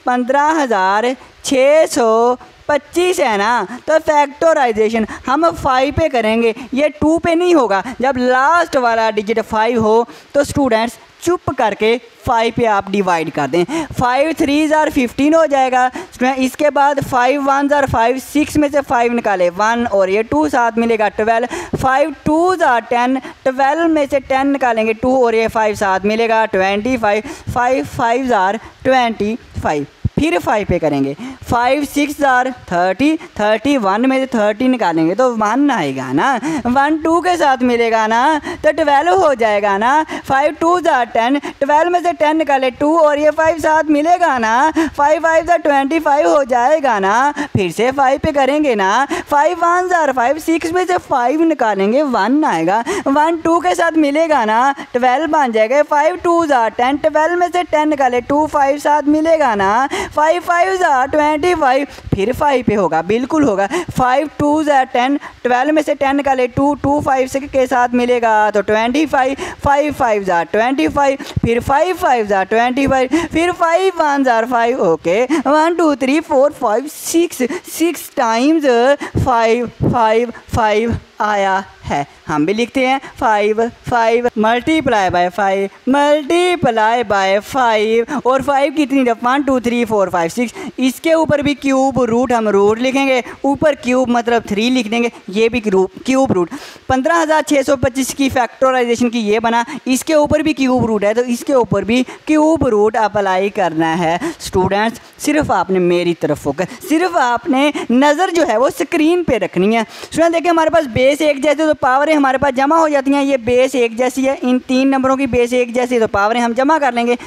15,625 है ना, तो फैक्टराइजेशन हम 5 पे करेंगे, ये 2 पे नहीं होगा। जब लास्ट वाला डिजिट 5 हो तो स्टूडेंट्स चुप करके 5 पे आप डिवाइड कर दें। 5 3 ज़ार 15 हो जाएगा। इसके बाद 5 1 ज़ार 5, 6 में से 5 निकाले 1 और ये 2 साथ मिलेगा 12। 5 2 ज़ार 10, 12 में से 10 निकालेंगे 2 और ये 5 साथ मिलेगा 25। 5 5 ज़ार 25, फिर 5 पे करेंगे। 5 6 ज़ार 30, 31 में से 30 निकालेंगे तो 1 आएगा ना, 1 2 के साथ मिलेगा ना, तो 12 हो जाएगा ना। 5 2 ज़ार 10, 12 में से 10 निकाले 2 और ये 5 साथ मिलेगा ना, 5 5 ज़ार 25 हो जाएगा ना। फिर से 5 पे करेंगे ना, 5 1 ज़ार 5, 6 में से 5 निकालेंगे 1 आएगा, 1 2 के साथ मिलेगा ना, 12 बन जाएगा। 5 2 ज़ार 10, 12 में से 10 निकाले 2, 5 साथ मिलेगा ना, 5 5 ज़ार 25, फिर 5 पे होगा, बिल्कुल होगा। 5 2 ज़ार 10, 12 में से 10 निकाले 2, 2 5 के साथ मिलेगा तो 25। 5 5 ज़ार 25, फिर 5 5 ज़ार 25, फिर 5 1 ज़ार 5, ओके। 1 2 3 4 5 6 टाइम्स 5 5 5 आया है। हम भी लिखते हैं 5 5 मल्टीप्लाई बाय 5 मल्टीप्लाई बाय 5, और 5 कितनी दफ़ा 1 2 3 4 5 6, इसके ऊपर भी क्यूब रूट हम रूट लिखेंगे, ऊपर क्यूब मतलब 3 लिख देंगे, ये भी क्यूब रूट। 15,625 की फैक्टराइजेशन की ये बना, इसके ऊपर भी क्यूब रूट है तो इसके ऊपर भी क्यूब रूट अप्लाई करना है। स्टूडेंट्स सिर्फ आपने मेरी तरफ फोकस, सिर्फ आपने नज़र जो है वो स्क्रीन पे रखनी है। स्टूडेंट देखिए हमारे पास बेस एक जैसे तो पावरें हमारे पास जमा हो जाती हैं, ये बेस एक जैसी है, इन 3 नंबरों की बेस एक जैसी तो पावरें हम जमा कर लेंगे।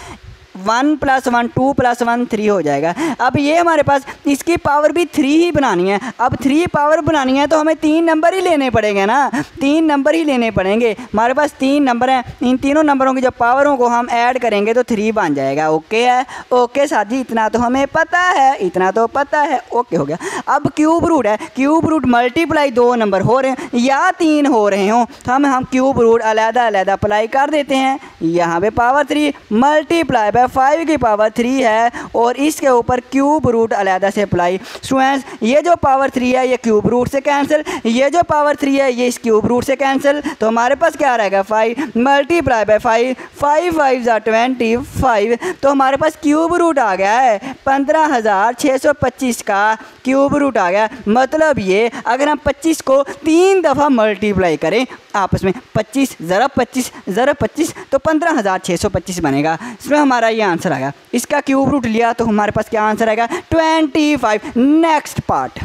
1 + 1 2 + 1 3 हो जाएगा। अब ये हमारे पास इसकी पावर भी 3 ही बनानी है। अब 3 पावर बनानी है तो हमें 3 नंबर ही लेने पड़ेंगे ना, 3 नंबर ही लेने पड़ेंगे। हमारे पास 3 नंबर हैं, इन तीनों नंबरों की जब पावरों को हम ऐड करेंगे तो 3 बन जाएगा। ओके है, ओके साथी, इतना तो हमें पता है, इतना तो पता है, ओके हो गया। अब क्यूब रूट है, क्यूब रूट मल्टीप्लाई 2 नंबर हो रहे हैं या 3 हो रहे हों तो हम क्यूब रूट अलग-अलग अप्लाई कर देते हैं। यहाँ पे पावर 3 मल्टीप्लाई बाय 5 की पावर 3 है और इसके ऊपर क्यूब रूट अलग से अप्लाई। स्टूडेंट्स ये जो पावर 3 है ये क्यूब रूट से कैंसिल, ये जो पावर 3 है ये इस क्यूब रूट से कैंसिल, तो हमारे पास क्या रहेगा 5 मल्टीप्लाई बाय 5, 5 5 ज़ार 25, तो हमारे पास क्यूब रूट आ गया है 15,625 का क्यूब रूट आ गया। मतलब ये अगर हम 25 को 3 दफ़ा मल्टीप्लाई करें आपस में, 25 ज़रा 25 ज़रा 25 तो 15,625 बनेगा। इसमें हमारा ये आंसर आएगा। इसका क्यूब रूट लिया तो हमारे पास क्या आंसर आएगा 25। Next part.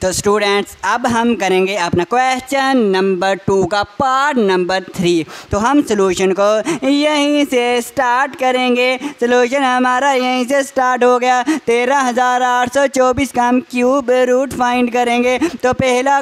तो स्टूडेंट्स अब हम करेंगे अपना क्वेश्चन नंबर 2 का पार्ट नंबर 3। तो हम सॉल्यूशन को यहीं से स्टार्ट करेंगे। सॉल्यूशन हमारा यहीं से स्टार्ट हो गया। 13,824 का हम क्यूब रूट फाइंड करेंगे। तो पहला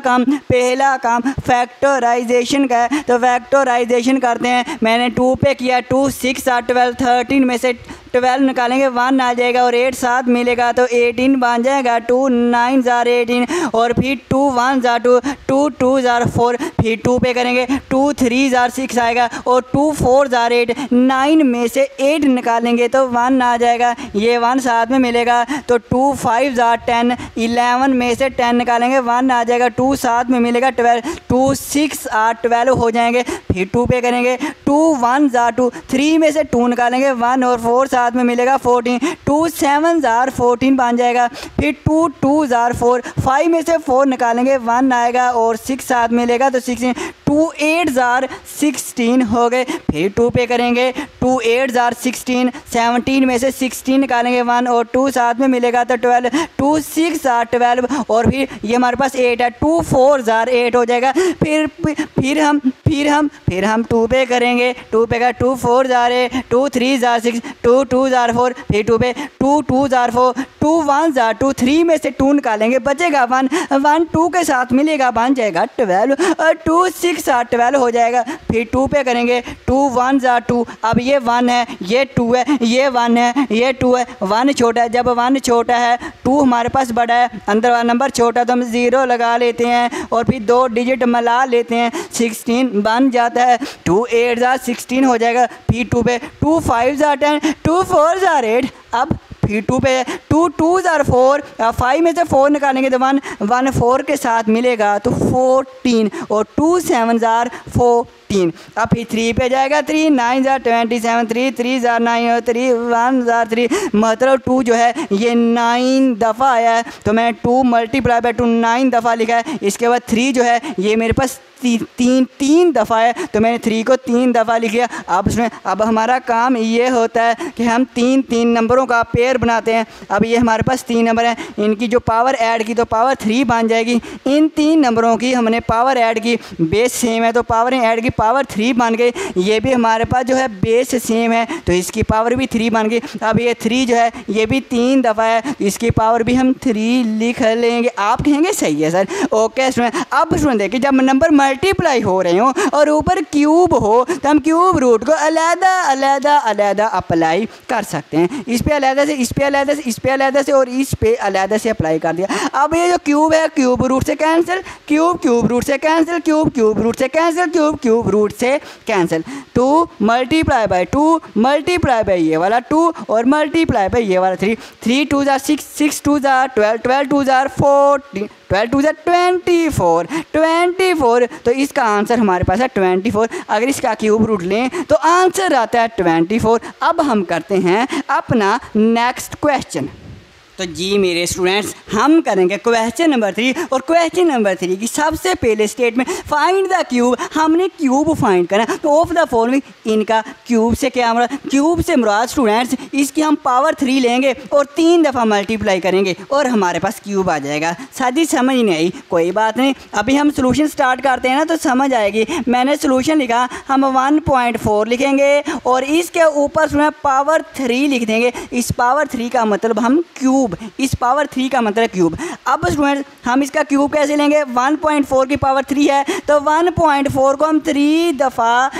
काम फैक्टराइजेशन का है, तो फैक्टराइजेशन करते हैं। मैंने 2 पे किया, 2 6 8 12, 13 में से 12 निकालेंगे 1 आ जाएगा और 8 साथ मिलेगा तो 18 बन जाएगा। 2 9 ज़ार 18 और फिर 2 1 ज़ार 2, 2 2 ज़ार 4, फिर 2 पे करेंगे 2 3 ज़ार 6 आएगा और 2 4 ज़ार 8, 9 में से 8 निकालेंगे तो 1 आ जाएगा, ये 1 साथ में मिलेगा। तो 2 5 ज़ार 10, 11 में से 10 निकालेंगे 1 आ जाएगा, 2 साथ में मिलेगा 12, 2 6 8 12 हो जाएंगे। फिर 2 पे करेंगे 2 1 ज़ार 2, 3 में से 2 निकालेंगे 1 और 4 साथ में मिलेगा 14, 2 7 ज़ार 14 बन जाएगा। फिर 2 2 ज़ार 4, 5 में से 4 निकालेंगे 1 आएगा और 6 साथ मिलेगा तो 16, 2 8 ज़ार 16 हो गए। फिर 2 पे करेंगे 2 8 ज़ार 16, 17 में से 16 निकालेंगे 1 और 2 साथ में मिलेगा तो 12, 2 6 ज़ार 12 और फिर ये हमारे पास 8 है, 2 4 ज़ार 8 हो जाएगा। फिर हम 2 पे करेंगे, 2 पे का 2 4 ज़ार 8, 2 3 ज़ार 6, 2 2 ज़ार 4, फिर 2 पे 2 2 ज़ार 4, 2 1 ज़ार 2, 3 में से 2 निकालेंगे बचेगा 1, 1 2 के साथ मिलेगा बन जाएगा 12 और 2 6 ज़ार 12 हो जाएगा। फिर 2 पे करेंगे 2 1 ज़ार 2, अब ये 1 है ये 2 है, ये 1 है ये 2 है, 1 छोटा है, जब 1 छोटा है 2 हमारे पास बड़ा है, अंदर वाला नंबर छोटा तो हम 0 लगा लेते हैं और फिर 2 डिजिट मिला लेते हैं, 16 बन जाता होता है 2 8 जार 16 हो जाएगा, फिर 2 पे 2 5 जार 10, 2 4 जार 8, अब फिर 2 पे 2 2 जार 4, 5 में से 4 निकालेंगे तो 1 1 4 के साथ मिलेगा तो 14 और 2 7 जार 14। अब फिर 3 पे जाएगा 3 9 जार 27, 3 3 जार 9 और 3 1 जार 3, मतलब 2 जो है ये 9 दफ़ा आया है तो मैं 2 मल्टीप्लाई बाय 2 9 दफ़ा लिखा है। इसके बाद 3 जो है ये मेरे पास तीन दफ़ा है तो मैंने 3 को 3 दफ़ा लिख लिया। अब उसमें अब हमारा काम ये होता है कि हम 3 नंबरों का पेयर बनाते हैं। अब ये हमारे पास 3 नंबर हैं, इनकी जो पावर ऐड की तो पावर 3 बन जाएगी। इन 3 नंबरों की हमने पावर ऐड की, बेस सेम है तो पावर ऐड की पावर 3 बन गई। ये भी हमारे पास जो है बेस सेम है तो इसकी पावर भी 3 बन गई। अब ये 3 जो है ये भी 3 दफ़ा है तो इसकी पावर भी हम 3 लिख लेंगे। आप कहेंगे सही है सर, ओके स्टूडेंट। अब स्टूडेंट देखिए जब नंबर मल्टीप्लाई हो रहे हो और ऊपर क्यूब हो तो हम क्यूब रूट को अलग अलग अप्लाई कर सकते हैं। इस पे अलग से, इस पे अलग से, इस पे अलग से और इस पे अलग से अप्लाई कर दिया। अब ये जो क्यूब है क्यूब रूट से कैंसिल, क्यूब रूट से कैंसिल, क्यूब रूट से कैंसिल, क्यूब रूट से cancel. 2 multiply by 2 multiply by ये वाला 2 और मल्टीप्लाई बाय ये वाला 3, 3 2 जार 6, 6 2 जार 12, 12 2 जार 14, 12 2 जार 24, 24 तो इसका आंसर हमारे पास है 24। अगर इसका क्यूब रूट लें तो आंसर आता है 24। अब हम करते हैं अपना नेक्स्ट क्वेश्चन। तो जी मेरे स्टूडेंट्स हम करेंगे क्वेश्चन नंबर 3 और क्वेश्चन नंबर 3 की सबसे पहले स्टेटमेंट फाइंड द क्यूब। हमने क्यूब फाइंड करना तो ऑफ द फॉलोइंग, इनका क्यूब से क्या मुराद, क्यूब से मुराद स्टूडेंट्स इसकी हम पावर 3 लेंगे और 3 दफ़ा मल्टीप्लाई करेंगे और हमारे पास क्यूब आ जाएगा। शादी समझ नहीं आई, कोई बात नहीं, अभी हम सोल्यूशन स्टार्ट करते हैं ना तो समझ आएगी। मैंने सोल्यूशन लिखा, हम 1.4 लिखेंगे और इसके ऊपर स्टूडेंट पावर 3 लिख देंगे। इस पावर 3 का मतलब हम क्यूब, इस पावर 3 का मतलब क्यूब। अब स्टूडेंट हम इसका क्यूब कैसे लेंगे, 1.4 की पावर 3 है तो 1.4 को हम 3 दफ़ा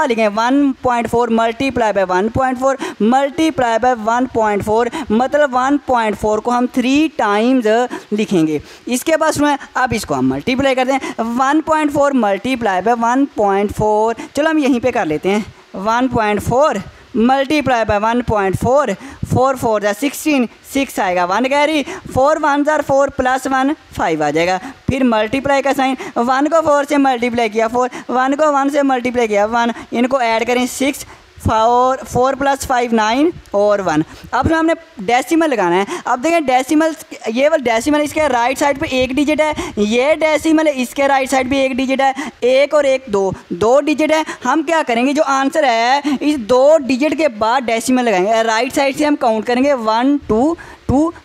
लिखेंगे। 1.4 मल्टीप्लाई बाय 1.4 मल्टीप्लाई बाय 1.4 मतलब 1.4 को हम 3 टाइम्स लिखेंगे। इसके बाद स्टूडेंट अब इसको हम मल्टीप्लाई करते हैं, 1.4 मल्टीप्लाई बाय 1.4, चलो हम यहीं पे कर लेते हैं। 1.4 मल्टीप्लाई बाय 1.4, 4 4 जा 16, 6 आएगा 1 कैरी, 4 1 जार 4 प्लस 1 5 आ जाएगा। फिर मल्टीप्लाई का साइन, 1 को 4 से मल्टीप्लाई किया 4, 1 को 1 से मल्टीप्लाई किया 1, इनको ऐड करें 6, 4 प्लस 5 9 और 1। अब हमने डेसिमल लगाना है। अब देखें डेसिमल, ये वाला डेसिमल इसके राइट साइड पे 1 डिजिट है, ये डेसिमल है इसके राइट साइड पे 1 डिजिट है, 1 और 1 2 डिजिट है। हम क्या करेंगे, जो आंसर है इस 2 डिजिट के बाद डेसिमल लगाएंगे। राइट साइड से हम काउंट करेंगे 1 2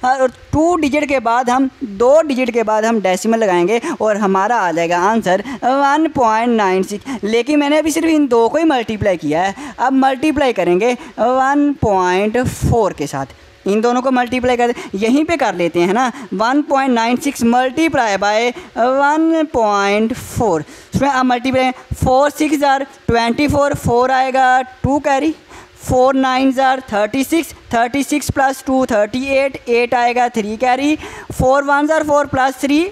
और 2 डिजिट के बाद हम 2 डिजिट के बाद हम डेसिमल लगाएंगे और हमारा आ जाएगा आंसर 1.96। लेकिन मैंने अभी सिर्फ इन 2 को ही मल्टीप्लाई किया है। अब मल्टीप्लाई करेंगे 1.4 के साथ, इन दोनों को मल्टीप्लाई कर यहीं पे कर लेते हैं ना। 1.96 मल्टीप्लाई बाय 1.4, उसमें अब मल्टीप्लाई 4 6 जार 24, 4 आएगा 2 कैरी, 4 9 जार 36, 36 प्लस 2 38, 8 आएगा 3 कैरी, 4 1 जार 4 प्लस 3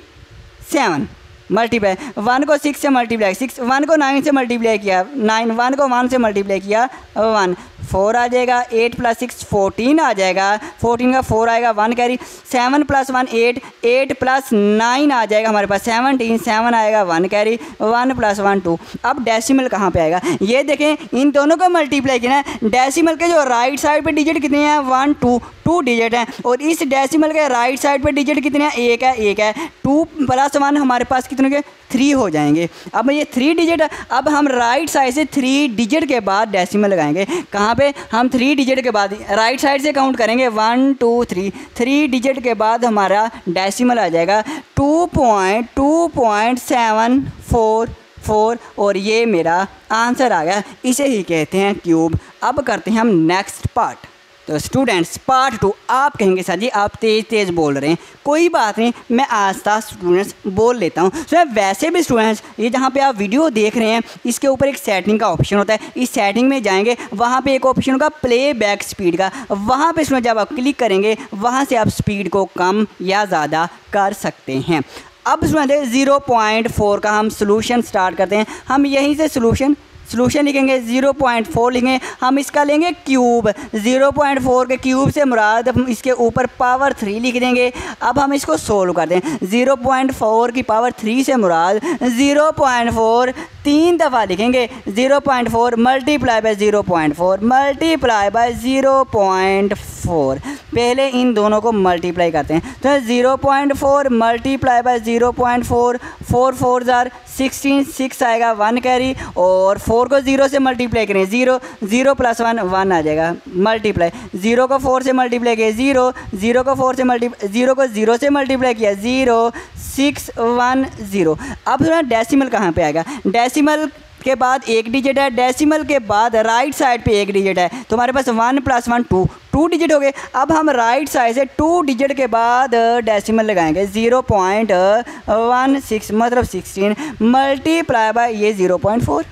7 मल्टीप्लाई, 1 को 6 से मल्टीप्लाई 6, 1 को 9 से मल्टीप्लाई किया 9, 1 को 1 से मल्टीप्लाई किया 1, 4 आ जाएगा, 8 प्लस 6 14 आ जाएगा, 14 का 4 आएगा 1 कैरी, 7 प्लस 1 8, 8 प्लस 9 आ जाएगा हमारे पास 17, 7 आएगा 1 कैरी, 1 प्लस 1 2। अब डेसिमल कहाँ पे आएगा, ये देखें इन दोनों को मल्टीप्लाई किया है। डेसिमल के जो राइट साइड पे डिजिट कितने हैं 1 2 डिजिट हैं और इस डेसिमल के राइट साइड पे डिजिट कितने हैं 1 है। 2 प्लस 1 हमारे पास कितने के 3 हो जाएंगे। अब ये 3 डिजिट, अब हम राइट साइड से 3 डिजिट के बाद डेसिमल लगाएंगे। कहाँ पे, हम 3 डिजिट के बाद राइट साइड से काउंट करेंगे 1 2 3, 3 डिजिट के बाद हमारा डेसिमल आ जाएगा 2.744 और ये मेरा आंसर आ गया। इसे ही कहते हैं क्यूब। अब करते हैं हम नेक्स्ट पार्ट। तो स्टूडेंट्स पार्ट 2, आप कहेंगे सर जी आप तेज़ बोल रहे हैं, कोई बात नहीं, मैं आस्ता स्टूडेंट्स बोल लेता हूँ। तो वैसे भी स्टूडेंट्स ये जहाँ पे आप वीडियो देख रहे हैं इसके ऊपर एक सेटिंग का ऑप्शन होता है, इस सेटिंग में जाएंगे, वहाँ पे एक ऑप्शन होगा प्लेबैक स्पीड का, वहाँ पे जब आप क्लिक करेंगे वहाँ से आप स्पीड को कम या ज़्यादा कर सकते हैं। अब इसमें 0.4 का हम सोल्यूशन स्टार्ट करते हैं। हम यहीं से सोल्यूशन लिखेंगे, 0.4 लिखेंगे, हम इसका लेंगे क्यूब। 0.4 के क्यूब से मुराद हम इसके ऊपर पावर 3 लिख देंगे। अब हम इसको सोल्व करते हैं। 0.4 की पावर 3 से मुराद 0.4 3 दफ़ा लिखेंगे। 0.4 मल्टीप्लाई बाय 0.4 मल्टीप्लाई बाय 0.4। पहले इन दोनों को मल्टीप्लाई करते हैं, तो 0.4 मल्टीप्लाई बाय 0.4, 4 4 जार 16, 6 आएगा 1 कैरी, और 4 को 0 से मल्टीप्लाई करें, 0 0 प्लस 1 1 आ जाएगा मल्टीप्लाई। 0 को 4 से मल्टीप्लाई किया 0, 0 को 4 से 0 को 0 से मल्टीप्लाई किया 0, 6 1 0। अब डेसिमल कहाँ पे आएगा? डेसिमल के बाद एक डिजिट है, डेसिमल के बाद राइट साइड पे एक डिजिट है, तो हमारे पास 1 + 1 2 डिजिट हो गए। अब हम राइट साइड से 2 डिजिट के बाद डेसिमल लगाएंगे। 0.16 मतलब 16 मल्टीप्लाई बाय ये 0.4।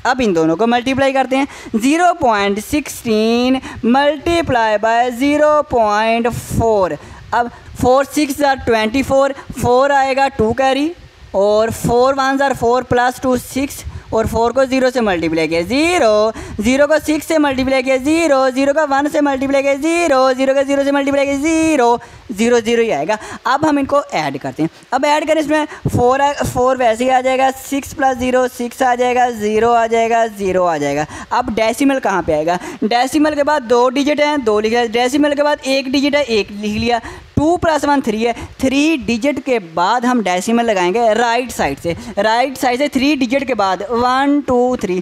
अब इन दोनों को मल्टीप्लाई करते हैं। 0.16 मल्टीप्लाई बाय 0.4। अब 4 6 जार 24, 4 आएगा 2 कैरी, और 4 1 जार 4 प्लस 2 6, और 4 को 0 से मल्टीप्लाई किया 0, 0 को 6 से मल्टीप्लाई किया 0, 0 को 1 से मल्टीप्लाई किया 0, 0 को 0 से मल्टीप्लाई किया 0, 0 0 ही आएगा। अब हम इनको ऐड करते हैं। अब ऐड करें, इसमें 4 वैसे ही आ जाएगा, 6 + 0 6 आ जाएगा, 0 आ जाएगा, 0 आ जाएगा। अब डेसिमल कहाँ पे आएगा? डेसिमल के बाद 2 डिजिट हैं, 2 लिख लिया। डेसिमल के बाद एक डिजिट है, 1 लिख लिया। 2 + 1 3 है, 3 डिजिट के बाद हम डेसिमल लगाएंगे राइट साइड से। राइट साइड से 3 डिजिट के बाद 1 2 3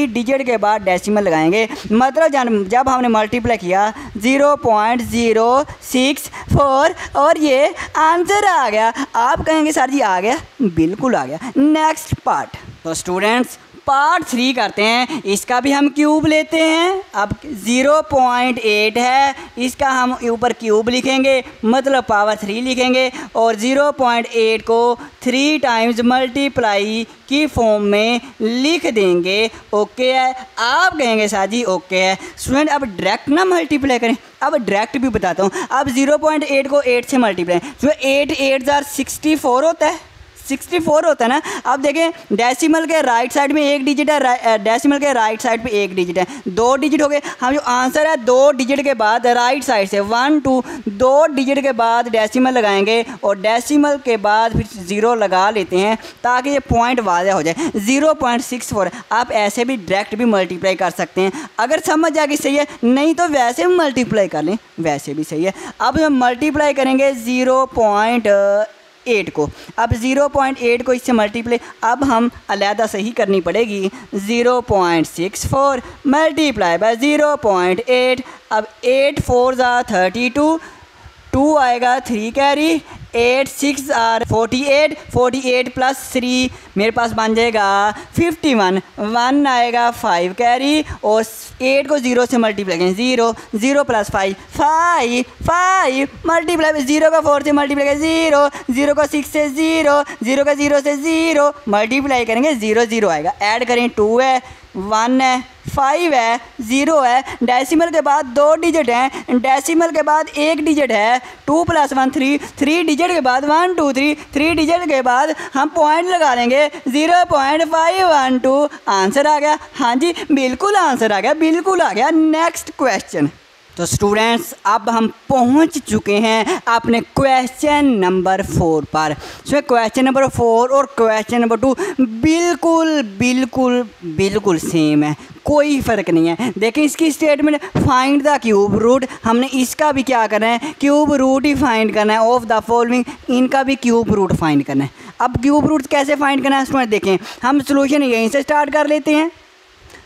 डिजिट के बाद डेसिमल लगाएंगे। मतलब जब हमने मल्टीप्लाई किया 0.064 और ये आंसर आ गया। आप कहेंगे सर जी आ गया? बिल्कुल आ गया। नेक्स्ट पार्ट, तो स्टूडेंट्स पार्ट 3 करते हैं। इसका भी हम क्यूब लेते हैं। अब 0.8 है, इसका हम ऊपर क्यूब लिखेंगे, मतलब पावर 3 लिखेंगे, और 0.8 को 3 टाइम्स मल्टीप्लाई की फॉर्म में लिख देंगे। ओके है? आप कहेंगे सर जी ओके है। स्टूडेंट अब डायरेक्ट ना मल्टीप्लाई करें, अब डायरेक्ट भी बताता हूँ। अब 0.8 को 8 से मल्टीप्लाई, तो 8 8 जार 64 होता है, 64 होता है ना। अब देखें डेसिमल के राइट साइड में एक डिजिट है, डेसिमल के राइट साइड पे एक डिजिट है, 2 डिजिट हो गए। हम जो आंसर है 2 डिजिट के बाद राइट साइड से 1 2 2 डिजिट के बाद डेसिमल लगाएंगे, और डेसिमल के बाद फिर 0 लगा लेते हैं ताकि ये पॉइंट वाज़ह हो जाए। 0.64 आप ऐसे भी डायरेक्ट भी मल्टीप्लाई कर सकते हैं। अगर समझ आ गई सही है, नहीं तो वैसे मल्टीप्लाई कर लें, वैसे भी सही है। अब हम मल्टीप्लाई करेंगे 0.8 को। अब 0.8 को इससे मल्टीप्लाई अब हम अलहदा सही करनी पड़ेगी। 0.64 मल्टीप्लाई बाय 0.8। अब 8 4 ज़ा 32, 2 आएगा 3 कैरी, 8 6 आर 48, 48 + 3 मेरे पास बन जाएगा 51, 1 आएगा 5 कैरी, और 8 को 0 से मल्टीप्लाई करें, 0 0 + 5 5 5 मल्टीप्लाई 0 को 4 से मल्टीप्लाई करें 0, 0 को 6 से 0, 0 को 0 से 0 मल्टीप्लाई करेंगे 0 0 आएगा। ऐड करें 2 है, 1 है, 5 है, 0 है। डेसिमल के बाद 2 डिजिट हैं, डेसिमल के बाद एक डिजिट है, 2 + 1 3 डिजिट के बाद 1 2 3 डिजिट के बाद हम पॉइंट लगा लेंगे 0.512। आंसर आ गया। हाँ जी बिल्कुल आंसर आ गया, बिल्कुल आ गया। Next question. तो स्टूडेंट्स अब हम पहुंच चुके हैं अपने क्वेश्चन नंबर 4 पर। सो क्वेश्चन नंबर 4 और क्वेश्चन नंबर 2 बिल्कुल बिल्कुल बिल्कुल सेम है, कोई फ़र्क नहीं है। देखिए इसकी statement find the cube root, हमने इसका भी क्या करना है, क्यूब रूट ही फाइंड करना है। ऑफ द फॉलोइंग, इनका भी क्यूब रूट फाइंड करना है। अब क्यूब रूट कैसे फाइंड करना है स्टूडेंट देखें, हम सोल्यूशन यहीं से स्टार्ट कर लेते हैं।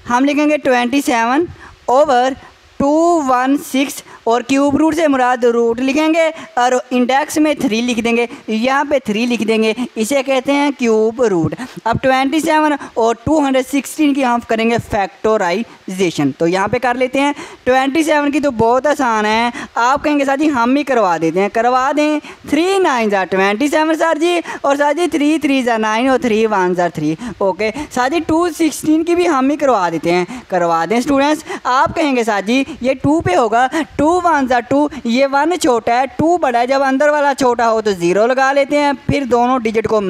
हम लिखेंगे 27/216 और क्यूब रूट से मुराद रूट लिखेंगे और इंडेक्स में 3 लिख देंगे, यहाँ पे 3 लिख देंगे, इसे कहते हैं क्यूब रूट। अब 27 और 216 की हम करेंगे फैक्टराइजेशन, तो यहाँ पे कर लेते हैं। 27 की तो बहुत आसान है, आप कहेंगे सर जी हम ही करवा देते हैं, करवा दें। 3 9 ज़ा 27 सर जी, और सर जी 3 3 ज़ा 9 और 3 1 ज़ा 3। ओके सर जी 216 की भी हम ही करवा देते हैं, करवा दें स्टूडेंट्स। आप कहेंगे सर जी ये 2 पे होगा, 2 2 1 ज़ा 2, ये 1 छोटा है 2 बड़ा है, जब अंदर वाला छोटा हो तो 0 लगा लेते हैं, फिर दोनों डिजिट को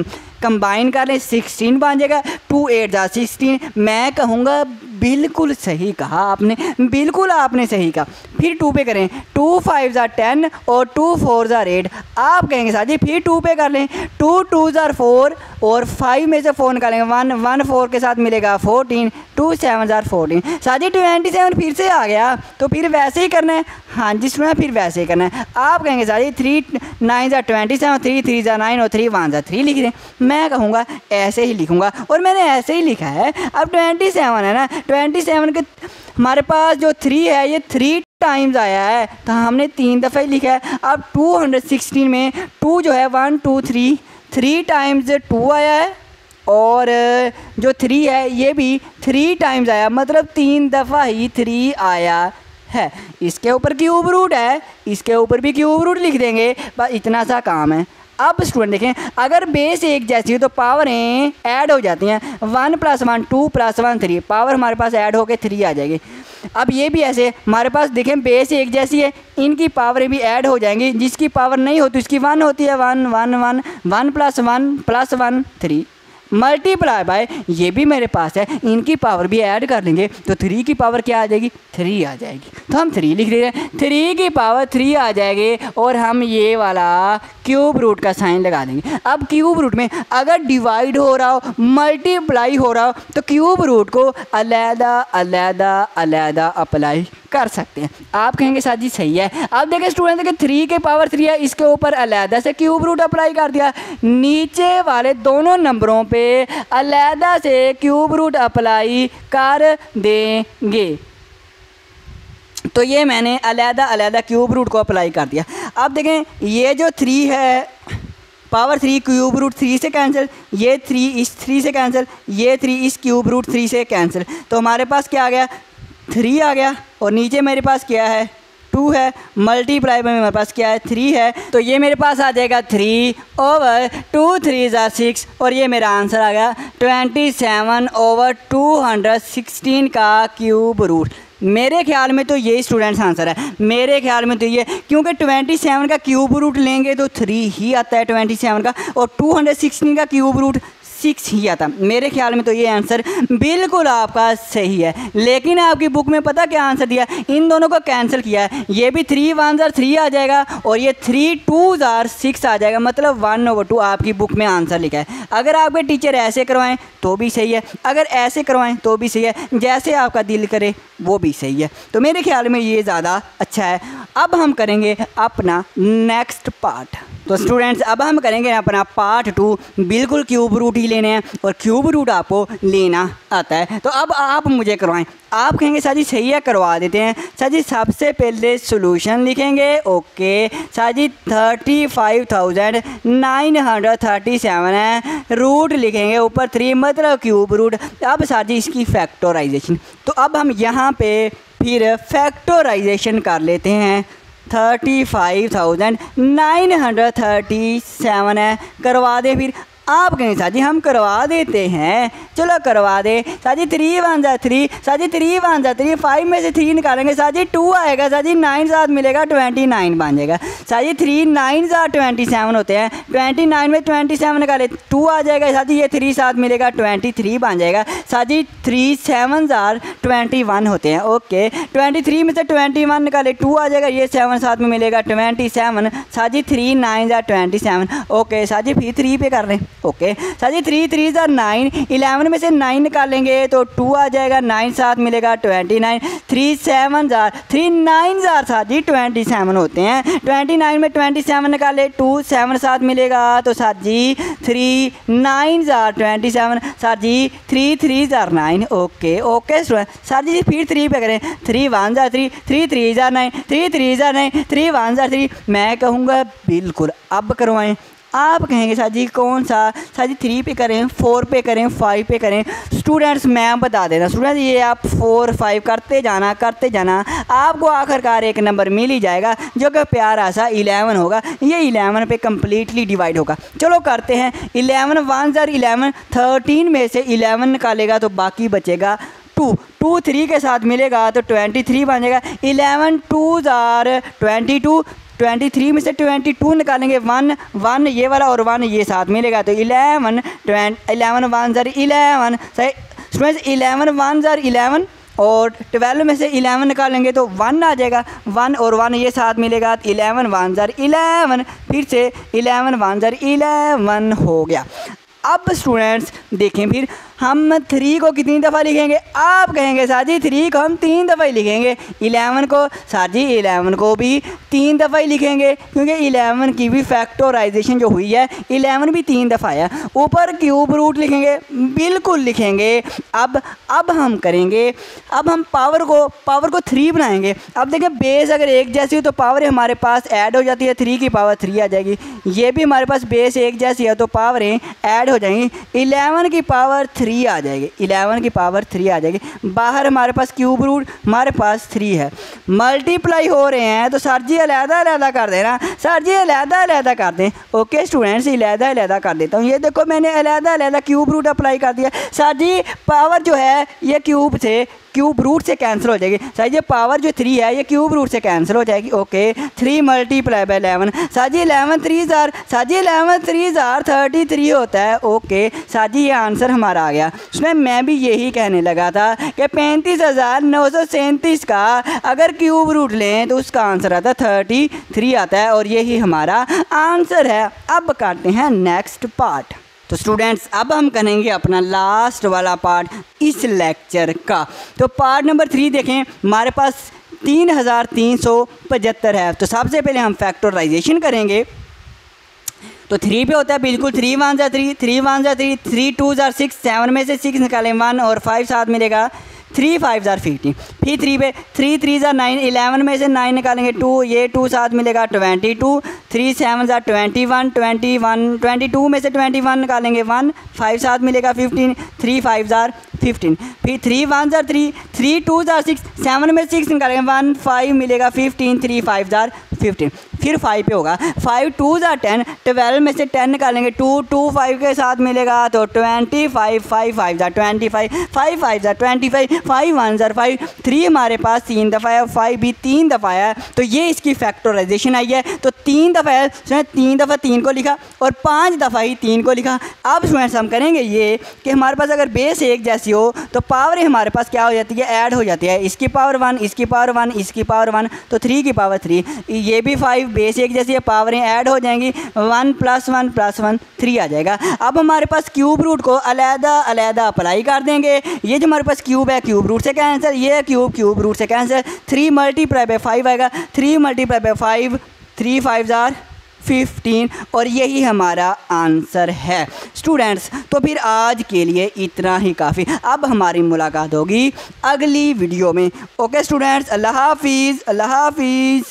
कंबाइन कर लें 16 बन जाएगा। 2 8 ज़ा 16, मैं कहूँगा बिल्कुल सही कहा आपने, बिल्कुल आपने सही कहा। फिर 2 पे करें 2 5 ज़ा 10 और 2 4 ज़ा 8, आप कहेंगे साथ ही फिर 2 पे कर लें 2 2 ज़ा 4 और 5 में से 4 निकालेंगे 1 1 4 के साथ मिलेगा 14, 2 7 ज़ा 14, साथ ही 27 फिर से आ गया, तो फिर वैसे ही करना है। हाँ जी सुना, फिर वैसे ही करना है। आप कहेंगे साथ ही 3 9 ज़ा 27, 3 3 ज़ा 9 और 3 1 ज़ा 3 लिख दें, मैं कहूँगा ऐसे ही लिखूँगा और मैंने ऐसे ही लिखा है। अब 27 है ना, 27 के हमारे पास जो 3 है ये 3 टाइम्स आया है, तो हमने 3 दफ़ा ही लिखा है। अब 216 में 2 जो है 1 2 3 टाइम्स 2 आया है, और जो 3 है ये भी 3 टाइम्स आया, मतलब 3 दफ़ा ही 3 आया है। इसके ऊपर क्यूब रूट है, इसके ऊपर भी क्यूब रूट लिख देंगे, बस इतना सा काम है। अब स्टूडेंट देखें, अगर बेस एक जैसी हो तो पावरें ऐड हो जाती हैं, 1 + 1 2 + 1 3, पावर हमारे पास ऐड होकर 3 आ जाएगी। अब ये भी ऐसे हमारे पास देखें बेस एक जैसी है, इनकी पावरें भी ऐड हो जाएंगी, जिसकी पावर नहीं होती उसकी 1 होती है, 1 1 1 1 + 1 + 1 3 मल्टीप्लाई बाय, ये भी मेरे पास है, इनकी पावर भी ऐड कर लेंगे तो 3 की पावर क्या आ जाएगी 3 आ जाएगी, तो हम 3 लिख रहे हैं, 3 की पावर 3 आ जाएगी और हम ये वाला क्यूब रूट का साइन लगा देंगे। अब क्यूब रूट में अगर डिवाइड हो रहा हो, मल्टीप्लाई हो रहा हो, तो क्यूब रूट को अलहदा अलहदा अलहदा अप्लाई कर सकते हैं। आप कहेंगे सर जी सही है। अब देखें स्टूडेंट देखिए 3 के पावर 3 है, इसके ऊपर अलहदा से क्यूब रूट अप्लाई कर दिया, नीचे वाले दोनों नंबरों पे अलहदा से क्यूब रूट अप्लाई कर देंगे। तो ये मैंने अलहदा अलहदा क्यूब रूट को अप्लाई कर दिया। अब देखें ये जो 3 है पावर 3 क्यूब रूट 3 से कैंसिल, ये 3 इस 3 से कैंसिल, ये 3 इस क्यूब रूट 3 से कैंसिल, तो हमारे पास क्या आ गया 3 आ गया, और नीचे मेरे पास क्या है 2 है, मल्टीप्लाई में मेरे पास क्या है 3 है, तो ये मेरे पास आ जाएगा 3/2 3 ज़ा 6, और ये मेरा आंसर आ गया 27/216 का क्यूब रूट। मेरे ख्याल में तो ये स्टूडेंट्स आंसर है, मेरे ख्याल में तो ये, क्योंकि 27 का क्यूब रूट लेंगे तो 3 ही आता है 27 का, और 216 का क्यूब रूट 6 ही आता। मेरे ख्याल में तो ये आंसर बिल्कुल आपका सही है। लेकिन आपकी बुक में पता क्या आंसर दिया, इन दोनों को कैंसिल किया है, ये भी 3 1 ज़ा 3 आ जाएगा और ये 3 2 ज़ा 6 आ जाएगा, मतलब 1/2 आपकी बुक में आंसर लिखा है। अगर आपके टीचर ऐसे करवाएं तो भी सही है, अगर ऐसे करवाएं तो भी सही है, जैसे आपका दिल करे वो भी सही है। तो मेरे ख्याल में ये ज़्यादा अच्छा है। अब हम करेंगे अपना नेक्स्ट पार्ट। तो स्टूडेंट्स अब हम करेंगे अपना पार्ट 2, बिल्कुल क्यूब रूट ही लेने हैं और क्यूब रूट आपको लेना आता है। तो अब आप मुझे करवाएं। आप कहेंगे सर जी सही है करवा देते हैं। सर जी सबसे पहले सॉल्यूशन लिखेंगे, ओके सर जी 35,937 है, रूट लिखेंगे ऊपर 3 मतलब क्यूब रूट। अब सर जी इसकी फैक्टराइजेशन, तो अब हम यहाँ पे फिर फैक्टराइजेशन कर लेते हैं। 35,937 है, करवा दे। फिर आप कहेंगे साजी हम करवा देते हैं, चलो करवा दे। साजी 3 1 ज़ा 3, साजी 3 1 ज़ा 3, 5 में से 3 निकालेंगे साजी 2 आएगा, साजी 9 साथ मिलेगा 29 बन जाएगा। साजी 3 9 ज़ा 27 होते हैं, 29 में 27 निकाले 2 आ जाएगा, साजी ये 3 साथ मिलेगा 23 बन जाएगा। साजी 3 7 ज़ा 21 होते हैं, ओके 23 में से 21 निकाले 2 आ जाएगा, ये 7 साथ में मिलेगा 27। साजी 3 9 ज़ा 27, ओके साजी फिर 3 पे कर रहे हैं, ओके साजी 3 3 ज़ा 9, 11 में से 9 निकालेंगे तो 2 आ जाएगा, 9 साथ मिलेगा 29। 3 7 ज़ा 3 9 ज़ा साजी 27 होते हैं, 29 में 27 निकाले 2 7 साथ मिलेगा, तो साजी 3 9 ज़ा 27, साजी 3 3 ज़ा 9, ओके ओके साजी फिर 3 पे करें। 3 1 ज़ा 3, 3 3 ज़ा 9, 3 3 ज़ा 9, 3 1 ज़ा 3। मैं कहूँगा बिल्कुल अब करवाएं। आप कहेंगे साजी कौन सा, साजी 3 पे करें, 4 पे करें, 5 पे करें। स्टूडेंट्स मैं बता देना स्टूडेंट्स, ये आप 4 5 करते जाना आपको आखिरकार एक नंबर मिल ही जाएगा जो कि प्यारा सा 11 होगा। ये 11 पे कम्प्लीटली डिवाइड होगा। चलो करते हैं। 11 1 ज़ा 11, 13 में से 11 निकालेगा तो बाकी बचेगा टू 3 के साथ मिलेगा तो 23 बन जाएगा। 11 2s are 22, 23 में से 22 निकालेंगे 1 ये वाला और 1 ये साथ मिलेगा तो 11 1s are 11। सही स्टूडेंट्स, 11 1s are 11 और 12 में से 11 निकालेंगे तो 1 आ जाएगा। 1 और 1 ये साथ मिलेगा तो 11 1s are 11। फिर से 11 1s are 11 हो गया। अब स्टूडेंट्स देखें फिर हम 3 को कितनी दफ़ा लिखेंगे। आप कहेंगे सर जी 3 को हम 3 दफ़ा ही लिखेंगे। 11 को सर जी 11 को भी 3 दफ़ा ही लिखेंगे क्योंकि 11 की भी फैक्टराइजेशन जो हुई है 11 भी 3 दफ़ा है। ऊपर क्यूब रूट लिखेंगे, बिल्कुल लिखेंगे। अब हम करेंगे, अब हम पावर को 3 बनाएंगे। अब देखें बेस अगर एक जैसी हो तो पावर हमारे पास ऐड हो जाती है, 3 की पावर 3 आ जाएगी। ये भी हमारे पास बेस एक जैसी है तो पावरें ऐड हो जाएंगी। 11 की पावर 3 आ जाएगी, 11 की पावर 3 आ जाएगी। बाहर हमारे पास क्यूब रूट हमारे पास 3 है। मल्टीप्लाई हो रहे हैं तो सर जी अलहदा कर देना, सर जी अलहदा कर दें। ओके स्टूडेंट्स, अलहदा कर देता हूँ। ये देखो मैंने अलहदा क्यूब रूट अप्लाई कर दिया। सर जी पावर जो है ये क्यूब रूट से कैंसिल हो जाएगी। सर जी पावर जो 3 है ये क्यूब रूट से कैंसिल हो जाएगी। Okay 3 multiply by 11। Sir ji 11 3s are 33 होता है। ओके सर जी ये आंसर हमारा आ गया। उसमें मैं भी यही कहने लगा था कि 35,937 का अगर क्यूब रूट लें तो उसका आंसर आता है 33 आता है और यही हमारा आंसर है। अब करते हैं नेक्स्ट पार्ट। तो स्टूडेंट्स अब हम करेंगे अपना लास्ट वाला पार्ट इस लेक्चर का। तो पार्ट नंबर 3 देखें, हमारे पास 3375 है। तो सबसे पहले हम फैक्टराइजेशन करेंगे। तो 3 पे होता है बिल्कुल 3 1s are 3, 3 1s are 3, 3 2s are 6, 7 में से 6 निकालें 1 और 5 साथ मिलेगा 3 5s are 15। फिर 3 पे 3 3s are 9, 11 में से 9 निकालेंगे 2, ये 2 साथ मिलेगा 22, 3 7s are 21, 22 में से 21 निकालेंगे 1, 5 साथ मिलेगा 15, 3 5s are 15। फिर 3 1s are 3, 3 2s are 6, 7 में 6 निकालेंगे 1, 5 मिलेगा 15, 3 5s are 15। फिर 5 पे होगा 5 2s are 10, 12 में से 10 निकालेंगे 2 5 के साथ मिलेगा तो 25, 5 5s are 25, 5 5s are 25, 5 1s are 5। 3 हमारे पास 3 दफ़ा है, 5 भी 3 दफ़ा है तो ये इसकी फैक्टराइजेशन आई है। तो 3 दफ़ा है, 3 दफ़ा 3 को लिखा और 5 दफ़ा ही 3 को लिखा। अब स्टूडेंट्स हम करेंगे ये कि हमारे पास अगर बेस एक जैसी हो तो पावरें हमारे पास क्या हो जाती है, ऐड हो जाती है। इसकी पावर 1, इसकी पावर 1, इसकी पावर 1 तो 3 की पावर 3। ये भी 5 बेस एक जैसी है, पावरें ऐड हो जाएंगी 1 + 1 + 1 3 आ जाएगा। अब हमारे पास क्यूब रूट को अलहदा अप्लाई कर देंगे। ये जो हमारे पास क्यूब है क्यूब रूट से कैंसिल, ये क्यूब रूट से कैंसिल। 3 मल्टीप्लाई बाय 5 आएगा, 3 मल्टीप्लाई बाय 5, 3 5s are 15 और यही हमारा आंसर है स्टूडेंट्स। तो फिर आज के लिए इतना ही काफ़ी। अब हमारी मुलाकात होगी अगली वीडियो में। ओके स्टूडेंट्स, अल्लाह हाफिज़।